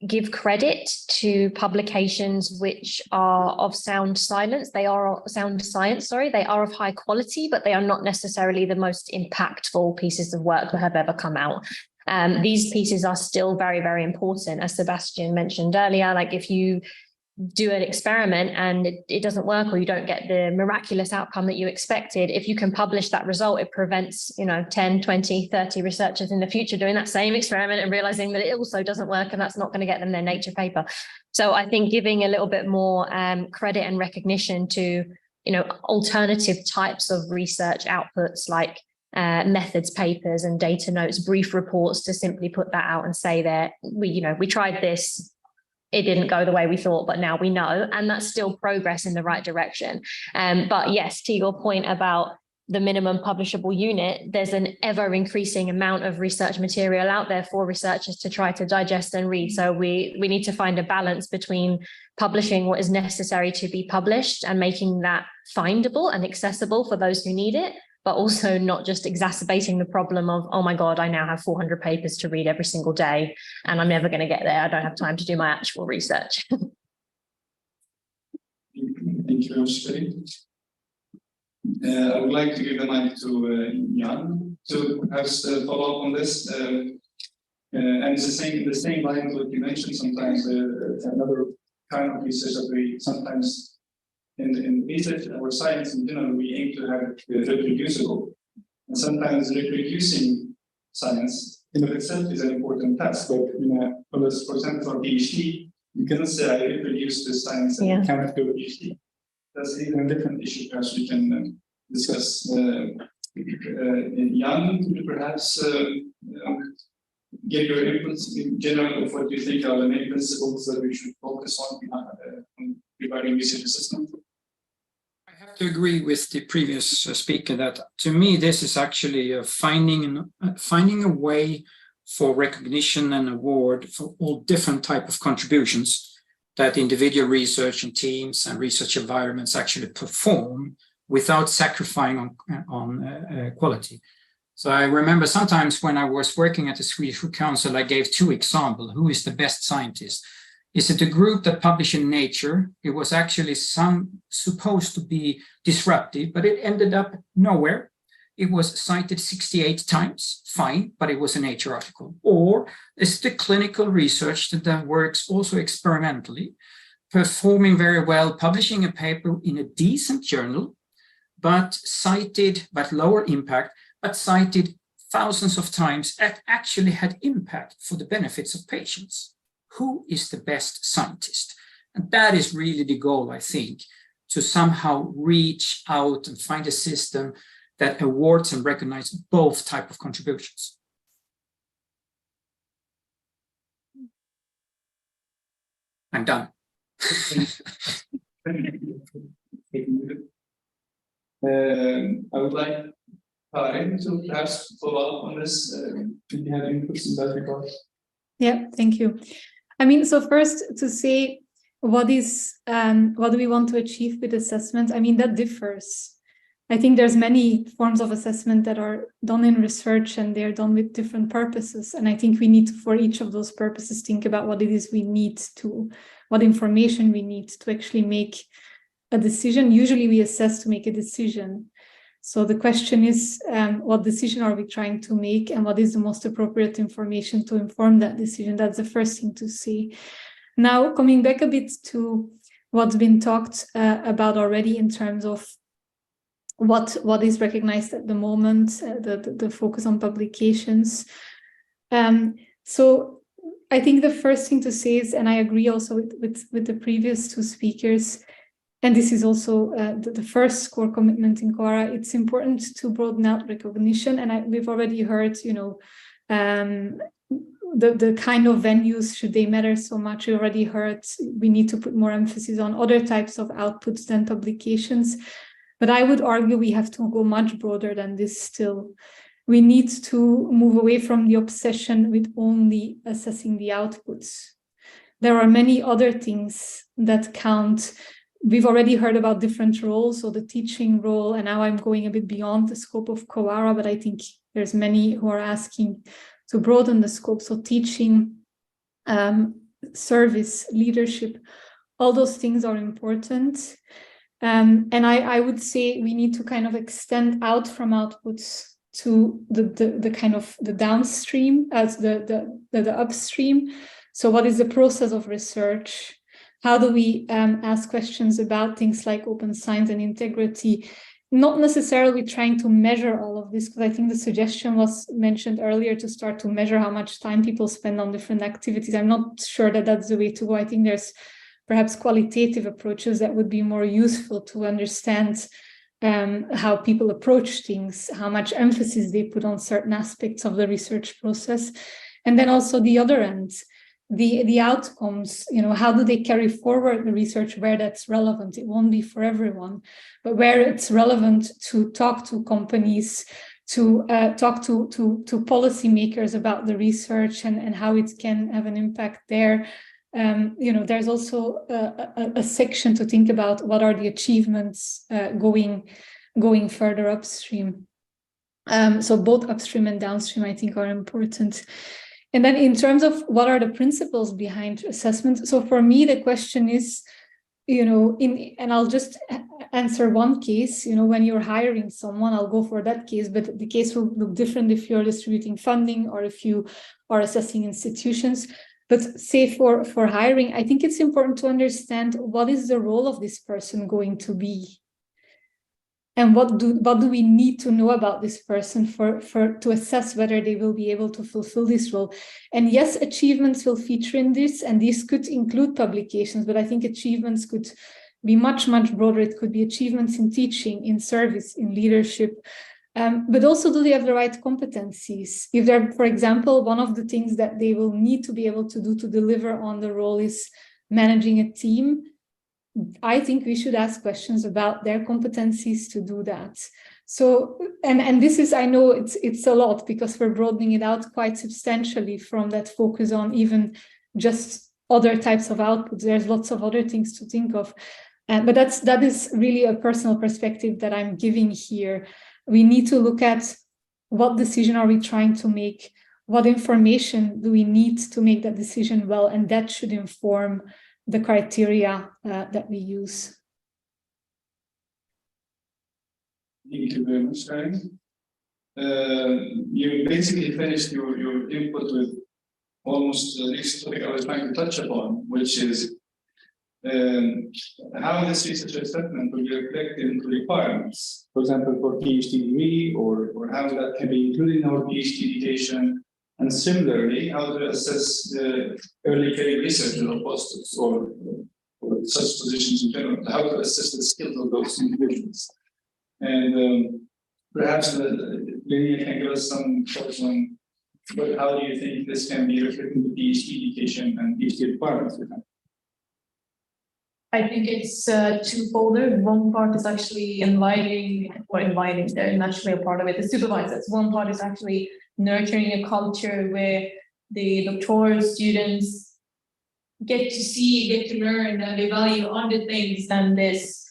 give credit to publications which are of sound science. They are of high quality, but they are not necessarily the most impactful pieces of work that have ever come out. These pieces are still very important. As Sebastian mentioned earlier, like if you do an experiment and it doesn't work, or you don't get the miraculous outcome that you expected, if you can publish that result, it prevents 10, 20, 30 researchers in the future doing that same experiment and realizing that it also doesn't work, and that's not going to get them their Nature paper. So I think giving a little bit more credit and recognition to alternative types of research outputs, like methods papers and data notes, brief reports, to simply put that out and say that we tried this, it didn't go the way we thought, but now we know, and that's still progress in the right direction. But yes, to your point about the minimum publishable unit, there's an ever increasing amount of research material out there for researchers to try to digest and read. So we need to find a balance between publishing what is necessary to be published and making that findable and accessible for those who need it, but also not just exacerbating the problem of, oh my God, I now have 400 papers to read every single day and I'm never going to get there. I don't have time to do my actual research. Thank you very much, Kelly. I would like to give the mic to Jan to perhaps follow up on this. And it's the same lines what you mentioned. Sometimes another kind of research that we sometimes in research or science in general, we aim to have it reproducible. And sometimes reproducing science in of itself is an important task. But for example, for PhD, you cannot say I reproduce this science and you cannot do a PhD. That's even a different issue. Perhaps we can discuss. Jan, could you perhaps give your inputs in general of what you think are the main principles that we should focus on regarding research assessment? I have to agree with the previous speaker that to me this is actually finding a way for recognition and award for all different type of contributions that individual research and teams and research environments actually perform without sacrificing on quality. So I remember sometimes when I was working at the Swedish Council, I gave two examples. Who is the best scientist? Is it a group that published in Nature? It was actually supposed to be disruptive, but it ended up nowhere. It was cited 68 times, fine, but it was a Nature article. Or is it the clinical research that works also experimentally, performing very well, publishing a paper in a decent journal, but lower impact, but cited thousands of times, that actually had impact for the benefits of patients? Who is the best scientist? And that is really the goal, I think, to somehow reach out and find a system that awards and recognizes both types of contributions. I'm done. I would like Karin to perhaps follow up on this. Do you have inputs in that regard? Yeah, thank you. I mean, so first to say what do we want to achieve with assessment? I mean, that differs. I think there's many forms of assessment that are done in research and they're done with different purposes. And I think we need to, for each of those purposes, think about what it is we need to, what information we need to actually make a decision. Usually we assess to make a decision. So the question is, what decision are we trying to make and what is the most appropriate information to inform that decision? That's the first thing to see. Now, coming back a bit to what's been talked about already in terms of what is recognized at the moment, the focus on publications. So I think the first thing to say is, and I agree also with the previous two speakers, and this is also the first core commitment in CoARA, it's important to broaden out recognition. And we've already heard, the kind of venues, should they matter so much? We already heard we need to put more emphasis on other types of outputs than publications. But I would argue we have to go much broader than this still. We need to move away from the obsession with only assessing the outputs. There are many other things that count. We've already heard about different roles, so the teaching role, and now I'm going a bit beyond the scope of CoARA, but I think there's many who are asking to broaden the scope. So teaching, service, leadership, all those things are important. And I would say we need to kind of extend out from outputs to the kind of the downstream as the upstream. So what is the process of research? How do we ask questions about things like open science and integrity? Not necessarily trying to measure all of this, because I think the suggestion was mentioned earlier to start to measure how much time people spend on different activities. I'm not sure that that's the way to go. I think there's perhaps qualitative approaches that would be more useful to understand how people approach things, how much emphasis they put on certain aspects of the research process. And then also the other end, the outcomes, how do they carry forward the research where that's relevant? It won't be for everyone, but where it's relevant to talk to companies, to talk to policymakers about the research and how it can have an impact there. There's also a section to think about what are the achievements going further upstream. So both upstream and downstream, I think, are important. And then in terms of what are the principles behind assessment, so for me, the question is, and I'll just answer one case. You know, when you're hiring someone, I'll go for that case, but the case will look different if you're distributing funding or if you are assessing institutions. But say for hiring, I think it's important to understand what is the role of this person going to be, and what do we need to know about this person to assess whether they will be able to fulfill this role. And yes, achievements will feature in this, and these could include publications, but I think achievements could be much, much broader. It could be achievements in teaching, in service, in leadership. But also, do they have the right competencies? If they're, for example, one of the things that they will need to be able to do to deliver on the role is managing a team, I think we should ask questions about their competencies to do that. So, and this is, I know it's a lot because we're broadening it out quite substantially from that focus on even just other types of outputs. There's lots of other things to think of. But that is really a personal perspective that I'm giving here. We need to look at what decision are we trying to make, what information do we need to make that decision well, and that should inform the criteria that we use. Thank you very much, Karen. You basically finished your input with almost the next topic I was trying to touch upon, which is how this research assessment will be reflected into requirements, for example, for PhD degree, or how that can be included in our PhD education, and similarly, how to assess the early career researchers or postdocs or such positions in general, how to assess the skills of those individuals. And perhaps Linnea can give us some thoughts on how do you think this can be reflected in the PhD education and PhD requirements? I think it's twofold. One part is actually inviting, they're naturally a part of it, the supervisors. One part is actually nurturing a culture where the doctoral students get to learn, and they value other things than this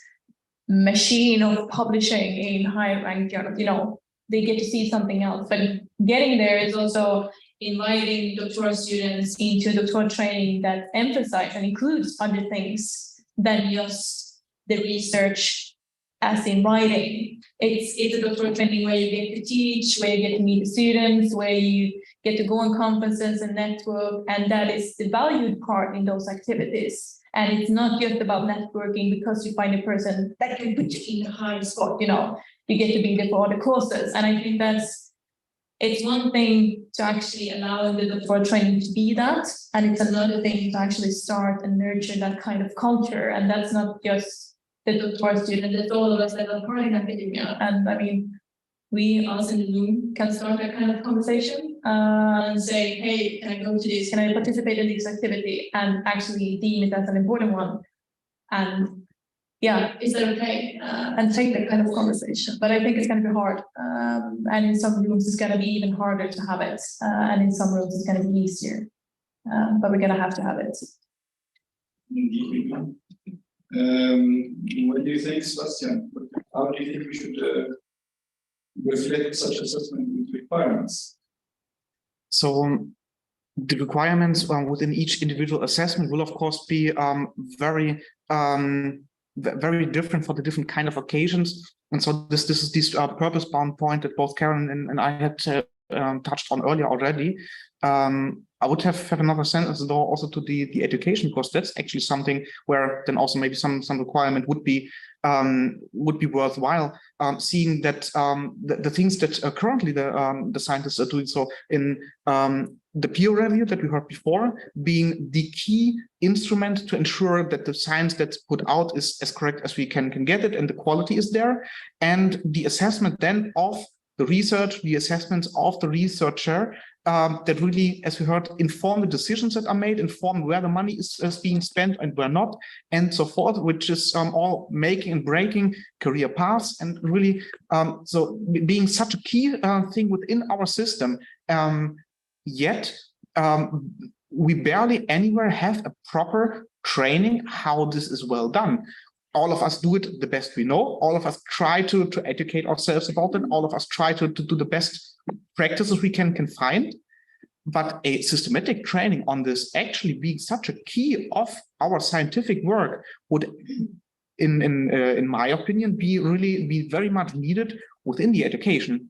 machine of publishing in high-ranked journals. You know, they get to see something else. But getting there is also inviting doctoral students into doctoral training that emphasize and includes other things than just the research as in writing. It's a doctoral training where you get to teach, where you get to meet the students, where you get to go on conferences and network, and that is the valued part in those activities. And it's not just about networking because you find a person that can put you in a high spot, you know, you get to be there for other courses. And I think it's one thing to actually allow the doctoral training to be that, and it's another thing to actually start and nurture that kind of culture. And that's not just the doctoral student, it's all of us that are part in academia. And I mean, we, us in the room, can start that kind of conversation and say, hey, can I go to this? Can I participate in this activity? And actually deem it as an important one. And yeah, is that okay? And take that kind of conversation. But I think it's going to be hard. And in some rooms, it's going to be even harder to have it. And in some rooms, it's going to be easier. But we're going to have it. What do you think, Sebastian? How do you think we should reflect such assessment with requirements? So the requirements within each individual assessment will, of course, be very different for the different kind of occasions. And so this is this purpose-bound point that both Karen and I had touched on earlier already. I would have another sentence though also to the education, because that's actually something where then also maybe some requirement would be worthwhile, seeing that the things that currently the scientists are doing, so in the peer review that we heard before, being the key instrument to ensure that the science that's put out is as correct as we can get it, and the quality is there, and the assessment then of the research, the assessments of the researcher that really, as we heard, inform the decisions that are made, inform where the money is being spent and where not, and so forth, which is all making and breaking career paths, and really so being such a key thing within our system. Yet we barely anywhere have a proper training how this is well done. All of us do it the best we know. All of us try to educate ourselves about it. All of us try to do the best practices we can find. But a systematic training on this actually being such a key of our scientific work would in my opinion, be very much needed within the education.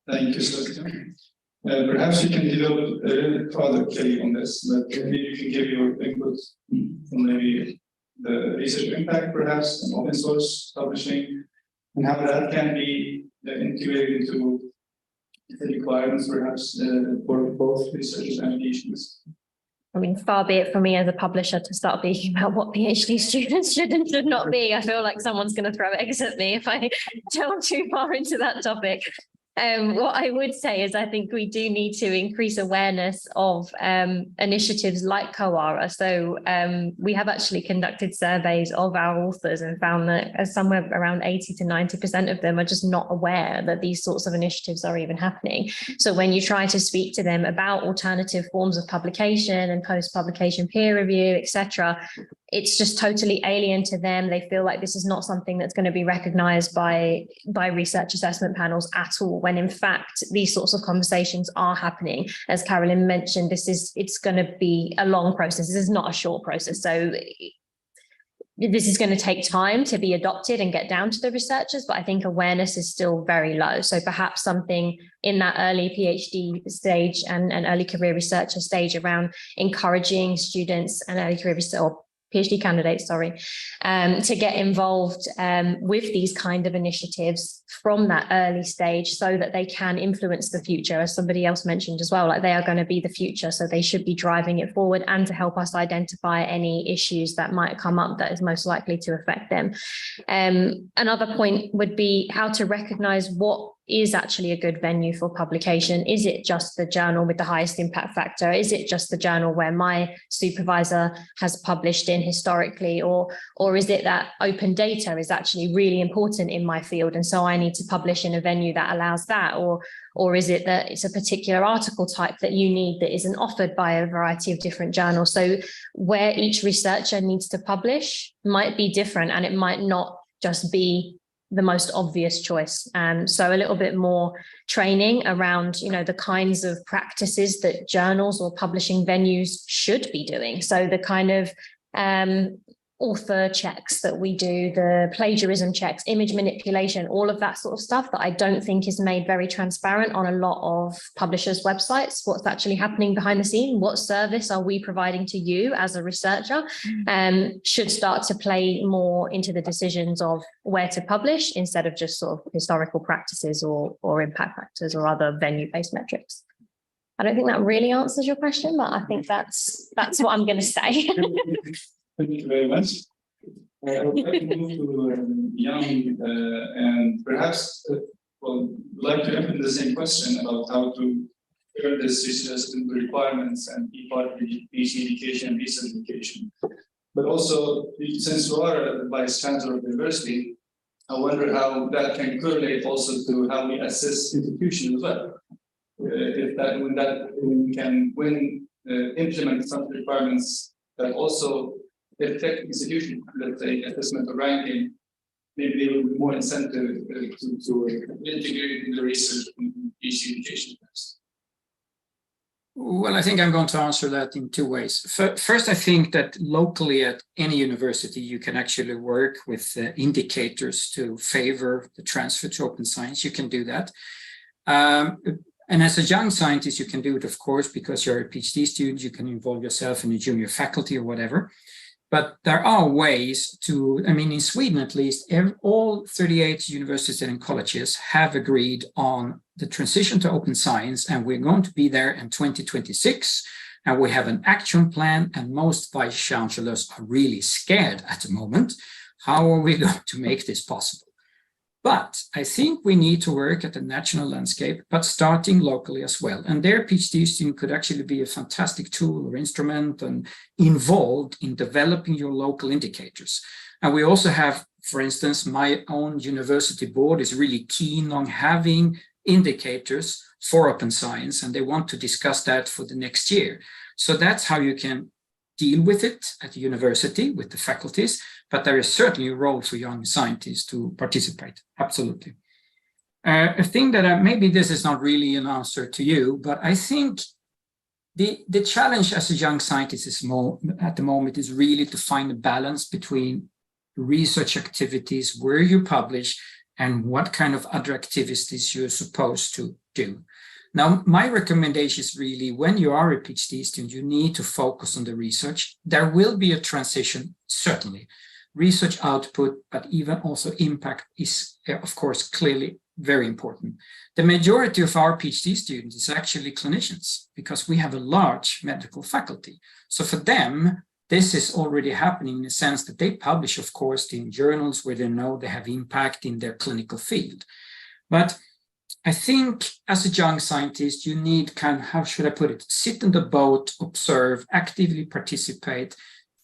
Thank you, Sebastian. Perhaps you can develop a little bit further, Kelly, on this, but maybe you can give your input on maybe the research impact, perhaps, and open source publishing, and how that can be integrated into the requirements, perhaps, for both researchers and PhDs. I mean, far be it from me as a publisher to start thinking about what PhD students should and should not be. I feel like someone's going to throw eggs at me if I delve too far into that topic. What I would say is I think we do need to increase awareness of initiatives like CoARA. So we have actually conducted surveys of our authors and found that somewhere around 80 to 90% of them are just not aware that these sorts of initiatives are even happening. So when you try to speak to them about alternative forms of publication and post-publication peer review, etc., it's just totally alien to them. They feel like this is not something that's going to be recognized by research assessment panels at all, when in fact these sorts of conversations are happening. As Carolyn mentioned, it's going to be a long process. This is not a short process. So this is going to take time to be adopted and get down to the researchers, but I think awareness is still very low. So perhaps something in that early PhD stage and early career researcher stage around encouraging students and early career research, or PhD candidates, to get involved with these kind of initiatives from that early stage so that they can influence the future, as somebody else mentioned as well, like they are going to be the future, so they should be driving it forward and to help us identify any issues that might come up that is most likely to affect them. Another point would be how to recognize what is actually a good venue for publication. Is it just the journal with the highest impact factor? Is it just the journal where my supervisor has published in historically? Or is it that open data is actually really important in my field, and so I need to publish in a venue that allows that? Or is it that it's a particular article type that you need that isn't offered by a variety of different journals? So where each researcher needs to publish might be different, and it might not just be the most obvious choice. So a little bit more training around, the kinds of practices that journals or publishing venues should be doing. So the kind of author checks that we do, the plagiarism checks, image manipulation, all of that sort of stuff that I don't think is made very transparent on a lot of publishers' websites. What's actually happening behind the scene? What service are we providing to you as a researcher? Should start to play more into the decisions of where to publish instead of just sort of historical practices or impact factors or other venue-based metrics. I don't think that really answers your question, but I think that's what I'm going to say. Thank you very much. I would like to move to Young and perhaps like to open the same question about how to turn this research into requirements and be part of the PhD education and research education. But also, since you are the Vice Chancellor of the University, I wonder how that can correlate also to how we assess institutions as well. When we can implement some requirements that also affect institution, let's say assessment or ranking, maybe there will be more incentive to integrate in the research and PhD education. Well, I think I'm going to answer that in two ways. First, I think that locally at any university, you can actually work with indicators to favor the transfer to open science. You can do that. And as a young scientist, you can do it, of course, because you're a PhD student, you can involve yourself in a junior faculty or whatever. But there are ways to, in Sweden at least, all 38 universities and colleges have agreed on the transition to open science, and we're going to be there in 2026. And we have an action plan, and most vice chancellors are really scared at the moment. How are we going to make this possible? But I think we need to work at the national landscape, but starting locally as well. And their PhD student could actually be a fantastic tool or instrument and involved in developing your local indicators. And we also have, for instance, my own university board is really keen on having indicators for open science, and they want to discuss that for the next year. So that's how you can deal with it at the university with the faculties, but there is certainly a role for young scientists to participate. Absolutely. I think that maybe this is not really an answer to you, but I think The challenge as a young scientist at the moment is really to find a balance between research activities, where you publish, and what kind of other activities you're supposed to do. Now, my recommendation is really, when you are a PhD student, you need to focus on the research. There will be a transition, certainly. Research output, but even also impact is, of course, clearly very important. The majority of our PhD students is actually clinicians, because we have a large medical faculty. So for them, this is already happening in the sense that they publish, of course, in journals where they know they have impact in their clinical field. But I think as a young scientist, you need kind of, how should I put it, sit in the boat, observe, actively participate.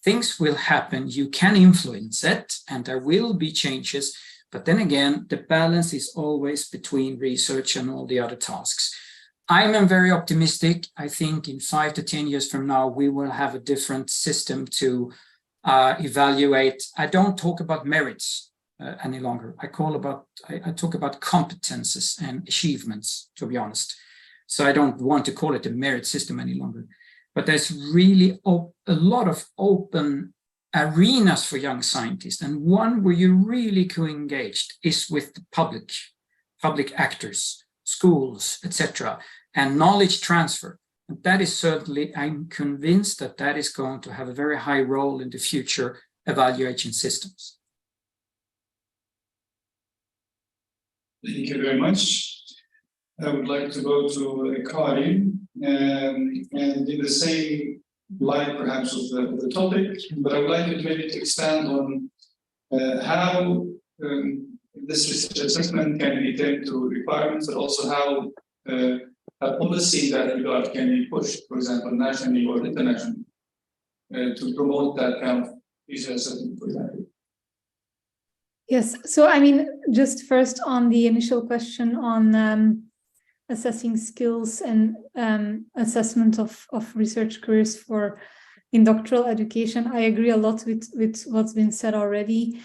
Things will happen, you can influence it, and there will be changes. But then again, the balance is always between research and all the other tasks. I'm very optimistic. I think in 5 to 10 years from now, we will have a different system to evaluate. I don't talk about merits any longer. I talk about competences and achievements, to be honest. So I don't want to call it a merit system any longer. But there's really a lot of open arenas for young scientists, and one where you're really co-engaged is with the public actors, schools, etc., and knowledge transfer. And that is certainly, I'm convinced that that is going to have a very high role in the future evaluation systems. Thank you very much. I would like to go to Karin, and in the same line perhaps of the topic, but I would like you to maybe to expand on how this research assessment can be taken to requirements, but also how a policy in that regard can be pushed, for example, nationally or internationally, to promote that kind of research assessment, for example. Yes, so I mean, just first on the initial question on assessing skills and assessment of research careers in doctoral education, I agree a lot with what's been said already.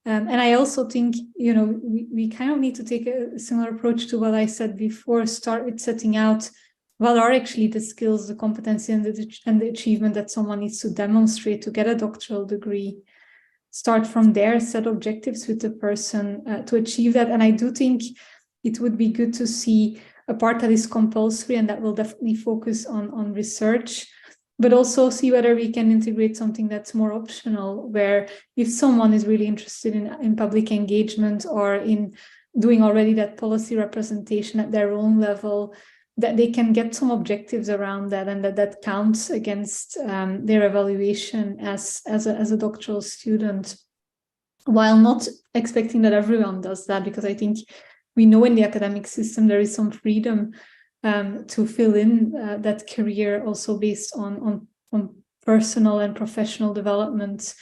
And I also think, you know, we kind of need to take a similar approach to what I said before, start with setting out what are actually the skills, the competency and the achievement that someone needs to demonstrate to get a doctoral degree. Start from there, set objectives with the person to achieve that. And I do think it would be good to see a part that is compulsory and that will definitely focus on research, but also see whether we can integrate something that's more optional, where if someone is really interested in public engagement or in doing already that policy representation at their own level, that they can get some objectives around that, and that counts against their evaluation as a doctoral student, while not expecting that everyone does that, because I think we know in the academic system there is some freedom to fill in that career also based on personal and professional development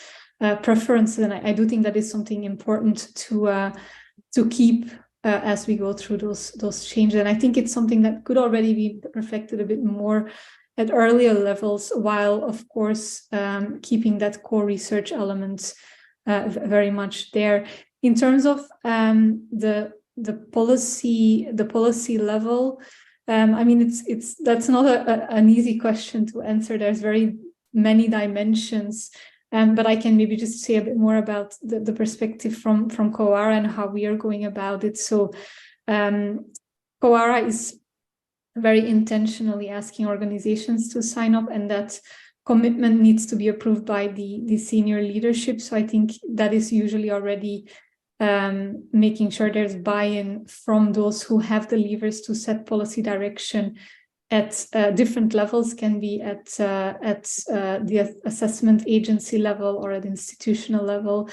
preferences. And I do think that is something important to keep as we go through those changes. And I think it's something that could already be reflected a bit more at earlier levels, while of course keeping that core research element very much there. In terms of the policy level, I mean, that's not an easy question to answer. There's very many dimensions, but I can maybe just say a bit more about the perspective from CoARA and how we are going about it. So CoARA is very intentionally asking organizations to sign up, and that commitment needs to be approved by the senior leadership. So I think that is usually already making sure there's buy-in from those who have the levers to set policy direction at different levels, can be at the assessment agency level or at institutional level.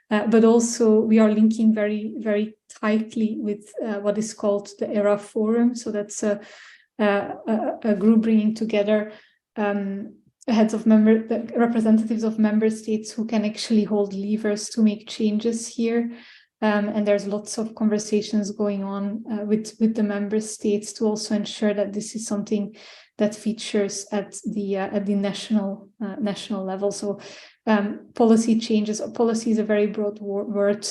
But also we are linking very, very tightly with what is called the ERA Forum. So that's a group bringing together representatives of member states who can actually hold levers to make changes here. And there's lots of conversations going on with the member states to also ensure that this is something that features at the national level. So policy changes. Policy is a very broad word.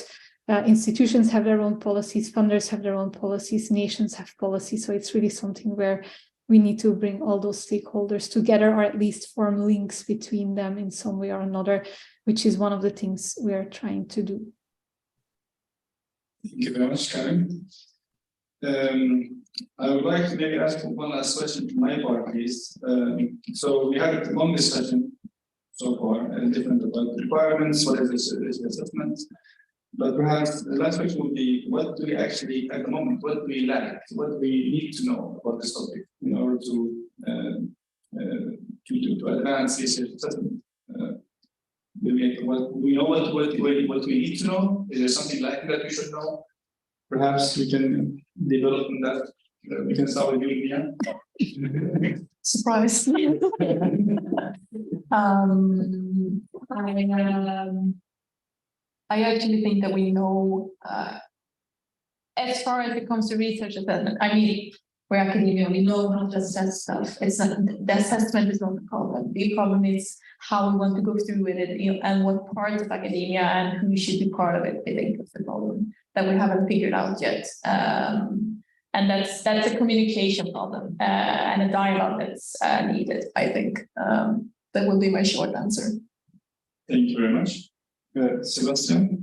Institutions have their own policies, funders have their own policies, nations have policies. So it's really something where we need to bring all those stakeholders together, or at least form links between them in some way or another, which is one of the things we are trying to do. Thank you very much, Karen. I would like to maybe ask one last question from my part, please. So we had a long discussion so far, different about requirements, what is this assessment. But perhaps the last question would be, what do we actually, at the moment, what do we lack? What do we need to know about this topic in order to advance this assessment? Do we know what we need to know? Is there something like that we should know? Perhaps we can develop on that. We can start with you, Mia. Surprise. I actually think that we know, as far as it comes to research assessment, I mean, we're academia, we know how to assess stuff. It's not, the assessment is not the problem. The problem is how we want to go through with it, you know, and what parts of academia and who should be part of it. I think that's the problem that we haven't figured out yet. And that's a communication problem and a dialogue that's needed, I think. That will be my short answer. Thank you very much. Sebastian?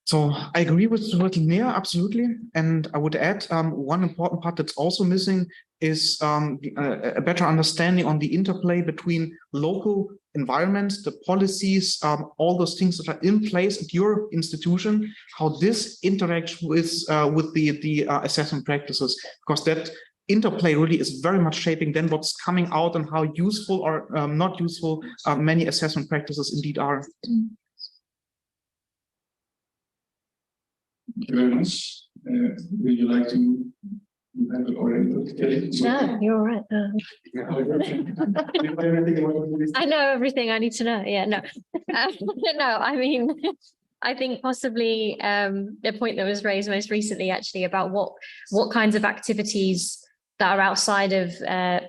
So I agree with Nia, absolutely. And I would add one important part that's also missing is a better understanding on the interplay between local environments, the policies, all those things that are in place at your institution, how this interacts with the assessment practices, because that interplay really is very much shaping then what's coming out and how useful or not useful many assessment practices indeed are. Thank you very much. Would you like to have it already put together? No, you're all right. I know everything I need to know. Yeah, no. No, I mean, I think possibly the point that was raised most recently actually about what kinds of activities that are outside of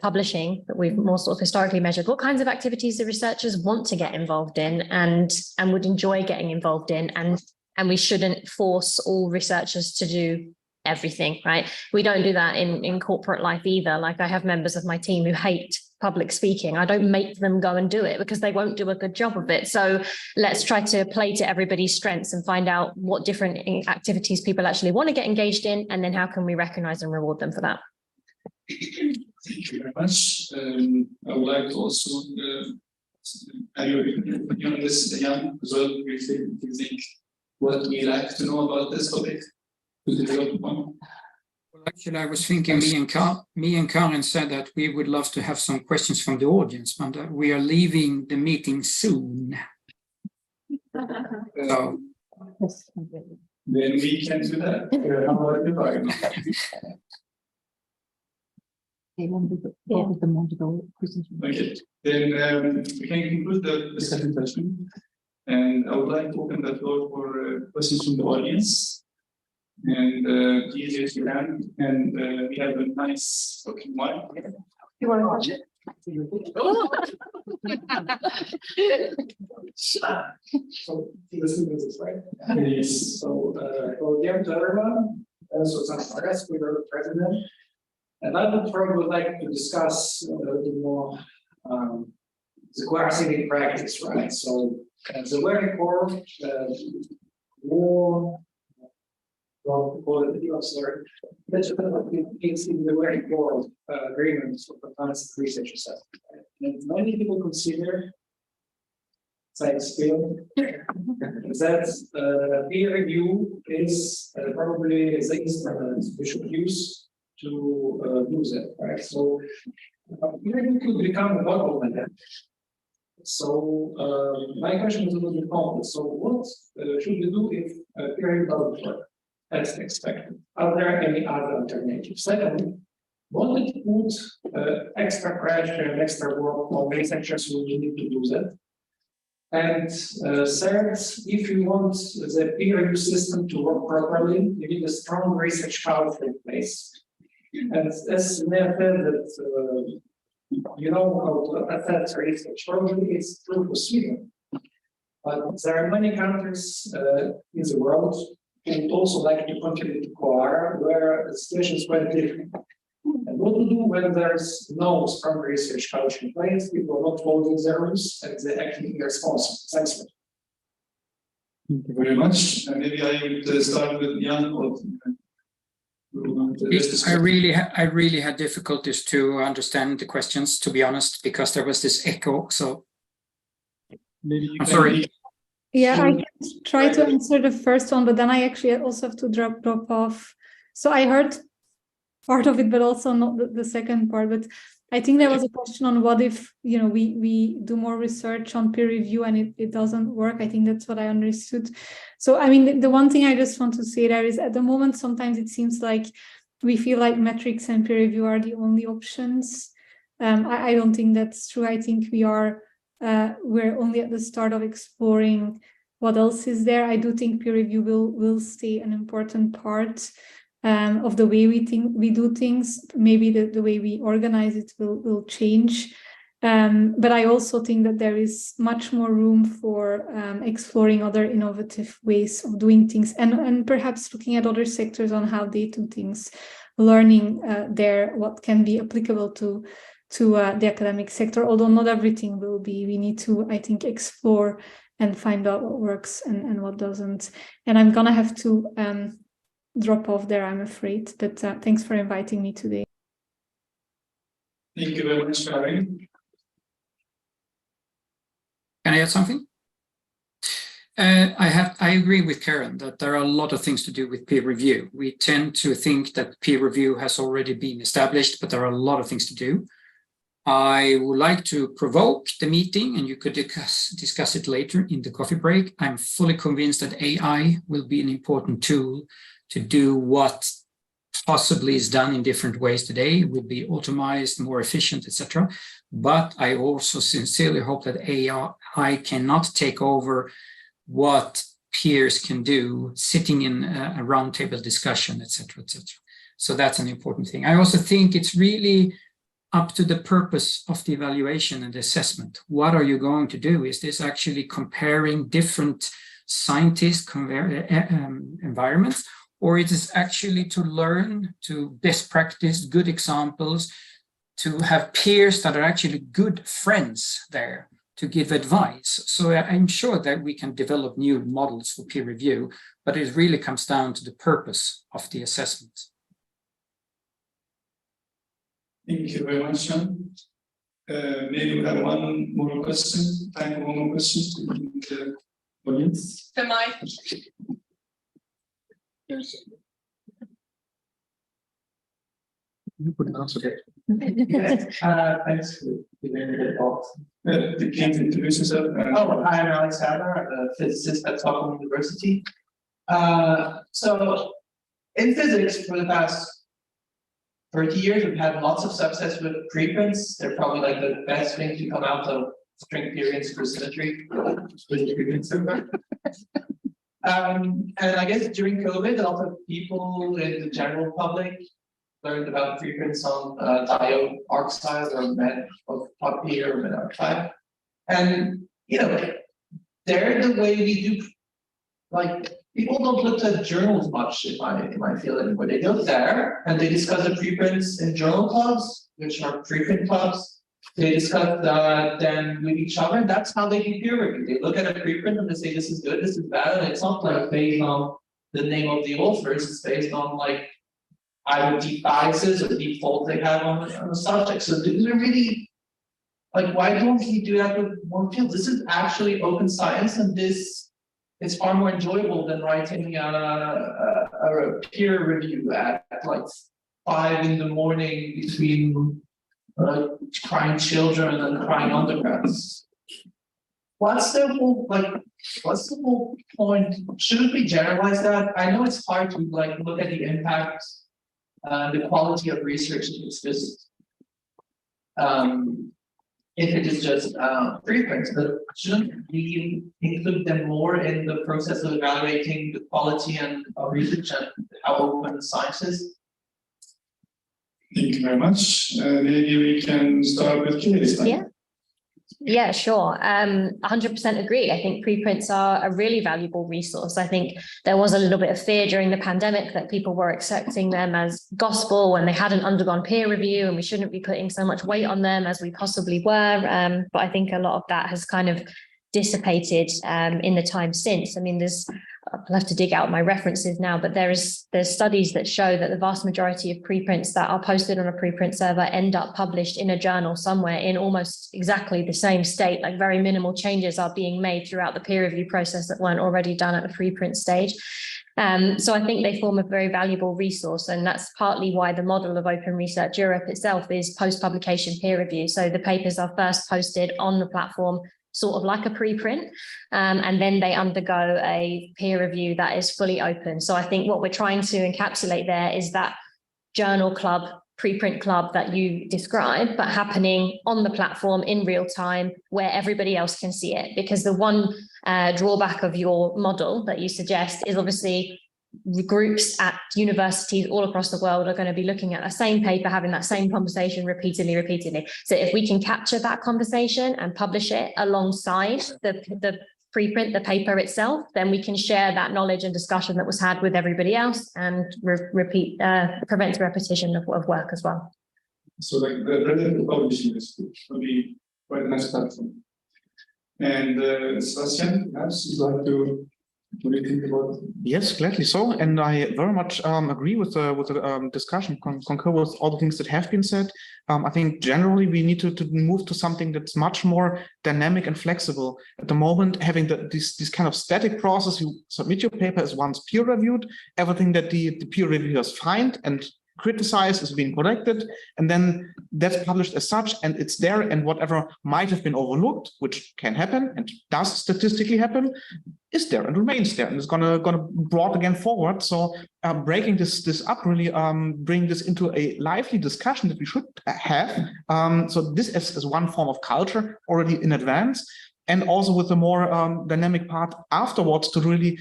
publishing that we've more sort of historically measured, what kinds of activities the researchers want to get involved in and would enjoy getting involved in, and we shouldn't force all researchers to do everything, right? We don't do that in corporate life either. Like I have members of my team who hate public speaking. I don't make them go and do it because they won't do a good job of it. So let's try to play to everybody's strengths and find out what different activities people actually want to get engaged in, and then how can we recognize and reward them for that. Thank you very much. I would like to also have your opinion on this, Jan, as well. Do you think what we like to know about this topic? Well, actually, I was thinking me and Karen said that we would love to have some questions from the audience, but we are leaving the meeting soon. So then we can do that. How about you? Okay, then we can conclude the second session, and I would like to open the floor for questions from the audience. And please raise your hand, and we have a nice looking mic. You want to watch it? So, this right? Yes. So, again to everyone. So, Santos, we are the president. And I would like to discuss a little more the CoARA civic practice, right? So, the very core more quality of sorry, that's in the very core agreements of advanced research assessment. And many people consider science scale that peer review is probably the instrument we should use to do that, right? So peer review could become a bottleneck. So my question is a little bit complex. So what should we do if peer review doesn't work as expected? Are there any other alternatives? Second, what would put extra pressure and extra work on researchers who need to do that? And third, if you want the peer review system to work properly, you need a strong research culture in place. And as Nea said that you know how to assess research, probably it's true for Sweden. But there are many countries in the world who would also like to contribute to CoARA, where the situation is quite different. And what to do when there's no strong research culture in place, people are not following their rules, and they actually be responsible. Thanks. Thank you very much. Maybe I would start with Jan. I really had difficulties to understand the questions, to be honest, because there was this echo. So Maybe you I'm can sorry. Yeah, I can try to answer the first one, but then I actually also have to drop off. So I heard part of it, but also not the second part. But I think there was a question on what if, you know, we do more research on peer review and it doesn't work. I think that's what I understood. So, I mean, the one thing I just want to say there is at the moment, sometimes it seems like we feel like metrics and peer review are the only options. I don't think that's true. I think we're only at the start of exploring what else is there. I do think peer review will stay an important part of the way we do things. Maybe the way we organize it will change. But I also think that there is much more room for exploring other innovative ways of doing things and perhaps looking at other sectors on how they do things, learning there what can be applicable to the academic sector, although not everything will be. We need to, I think, explore and find out what works and what doesn't. And I'm gonna have to drop off there, I'm afraid, but thanks for inviting me today. Thank you very much, Karin. Can I add something? I agree with Karen that there are a lot of things to do with peer review. We tend to think that peer review has already been established, but there are a lot of things to do. I would like to provoke the meeting, and you could discuss it later in the coffee break. I'm fully convinced that AI will be an important tool to do what possibly is done in different ways today. It will be automated, more efficient, etc. But I also sincerely hope that AI cannot take over what peers can do sitting in a roundtable discussion, etc., etc. So that's an important thing. I also think it's really up to the purpose of the evaluation and the assessment. What are you going to do? Is this actually comparing different scientist environments, or it is actually to learn, to best practice, good examples, to have peers that are actually good friends there to give advice? So I'm sure that we can develop new models for peer review, but it really comes down to the purpose of the assessment. Thank you very much, Sean. Maybe we have one more question. Time for one more question to the audience. Am I? You could answer that. Thanks for giving the talk. You can introduce yourself. I'm Alexander, a physicist at Stockholm University. So in physics for the past 30 years, we've had lots of success with preprints. They're probably like the best thing to come out of string theory and supersymmetry. And I guess during COVID, a lot of people in the general public learned about preprints on diode oxide or med of PUP or med archive. And you know, they're the way we do, like, people don't look at journals much in my field anymore. They go there and they discuss the preprints in journal clubs, which are preprint clubs. They discuss them with each other. That's how they do peer review. They look at a preprint and they say, this is good, this is bad. And it's not like based on the name of the authors, it's based on like either deep biases or deep faults they have on the subject. So these are really, like, why don't we do that with one field? This is actually open science, and this is far more enjoyable than writing a peer review at like 5 in the morning between crying children and crying undergrads. What's the whole point? Shouldn't we generalize that? I know it's hard to like look at the impact, the quality of research if it's just preprints, but shouldn't we include them more in the process of evaluating the quality and of research and how open science is? Thank you very much. Maybe we can start with Kelly this time. Yeah. Yeah, sure. 100% agree. I think preprints are a really valuable resource. I think there was a little bit of fear during the pandemic that people were accepting them as gospel when they hadn't undergone peer review, and we shouldn't be putting so much weight on them as we possibly were. But I think a lot of that has kind of dissipated in the time since. I mean, I'll have to dig out my references now, but there's studies that show that the vast majority of preprints that are posted on a preprint server end up published in a journal somewhere in almost exactly the same state. Like very minimal changes are being made throughout the peer review process that weren't already done at the preprint stage. So I think they form a very valuable resource, and that's partly why the model of Open Research Europe itself is post-publication peer review. So the papers are first posted on the platform sort of like a preprint, and then they undergo a peer review that is fully open. So I think what we're trying to encapsulate there is that journal club, preprint club that you described, but happening on the platform in real time where everybody else can see it. Because the one drawback of your model that you suggest is obviously groups at universities all across the world are going to be looking at the same paper, having that same conversation repeatedly. So if we can capture that conversation and publish it alongside the preprint, the paper itself, then we can share that knowledge and discussion that was had with everybody else and prevent repetition of work as well. So like the relative publishing is will be quite a nice platform. And Sebastian, perhaps you'd like to. What do you think about it? Yes, gladly so. And I very much agree with the discussion, concur with all the things that have been said. I think generally we need to move to something that's much more dynamic and flexible. At the moment, having this kind of static process, you submit your paper as once peer reviewed, everything that the peer reviewers find and criticize is being corrected, and then that's published as such, and it's there, and whatever might have been overlooked, which can happen and does statistically happen, is there and remains there, and it's gonna brought again forward. So breaking this up, really bring this into a lively discussion that we should have. So this is one form of culture already in advance, and also with the more dynamic part afterwards to really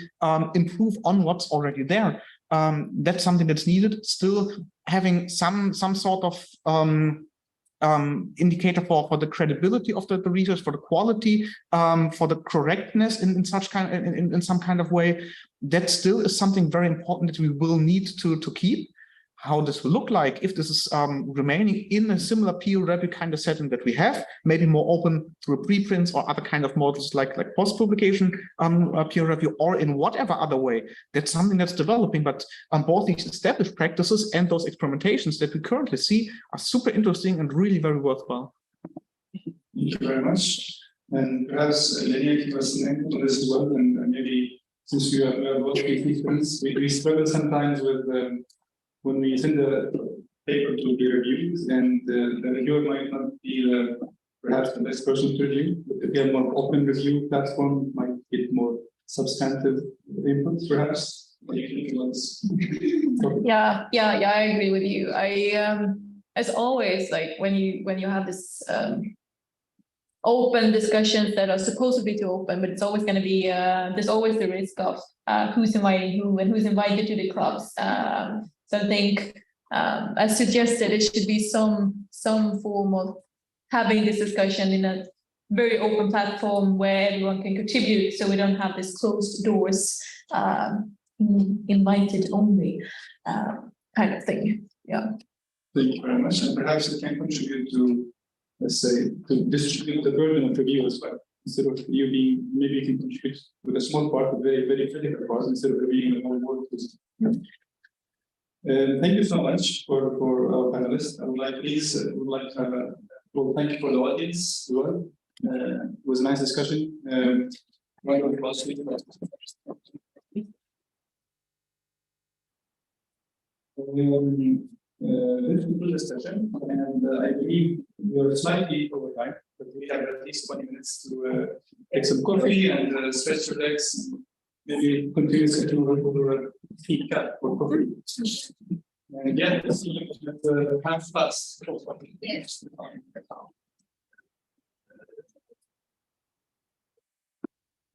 improve on what's already there. That's something that's needed. Still having some sort of indicator for the credibility of the research, for the quality, for the correctness in some kind of way. That still is something very important that we will need to keep. How this will look like, if this is remaining in a similar peer review kind of setting that we have, maybe more open through preprints or other kind of models like post-publication peer review, or in whatever other way. That's something that's developing, but both these established practices and those experimentations that we currently see are super interesting and really very worthwhile. Thank you very much. And perhaps Lenia, give us an input on this as well, and maybe since we are both preprints, we struggle sometimes with when we send the paper to be reviewed, and the reviewer might not be perhaps the best person to review, but if you have more open review platform, might get more substantive inputs, perhaps. What do you think about this? Yeah, I agree with you. As always, like when you have this open discussions that are supposed to be too open, but it's always going to be there's always the risk of who's inviting who and who's invited to the clubs. So I think, as suggested, it should be some form of having this discussion in a very open platform where everyone can contribute, so we don't have this closed doors, invited only kind of thing. Yeah. Thank you very much, and perhaps it can contribute to, let's say, to distribute the burden of review as well. Instead of you being, maybe you can contribute with a small part, a very, very critical part, instead of reviewing the whole work. Thank you so much for our panelists. I would like to have a well, thank you for the audience as well. It was a nice discussion. Let's conclude the session, and I believe we are slightly over time, but we have at least 20 minutes to take some coffee and stretch your legs. Maybe continue to over feed cut for coffee. And again, see you at 5:30.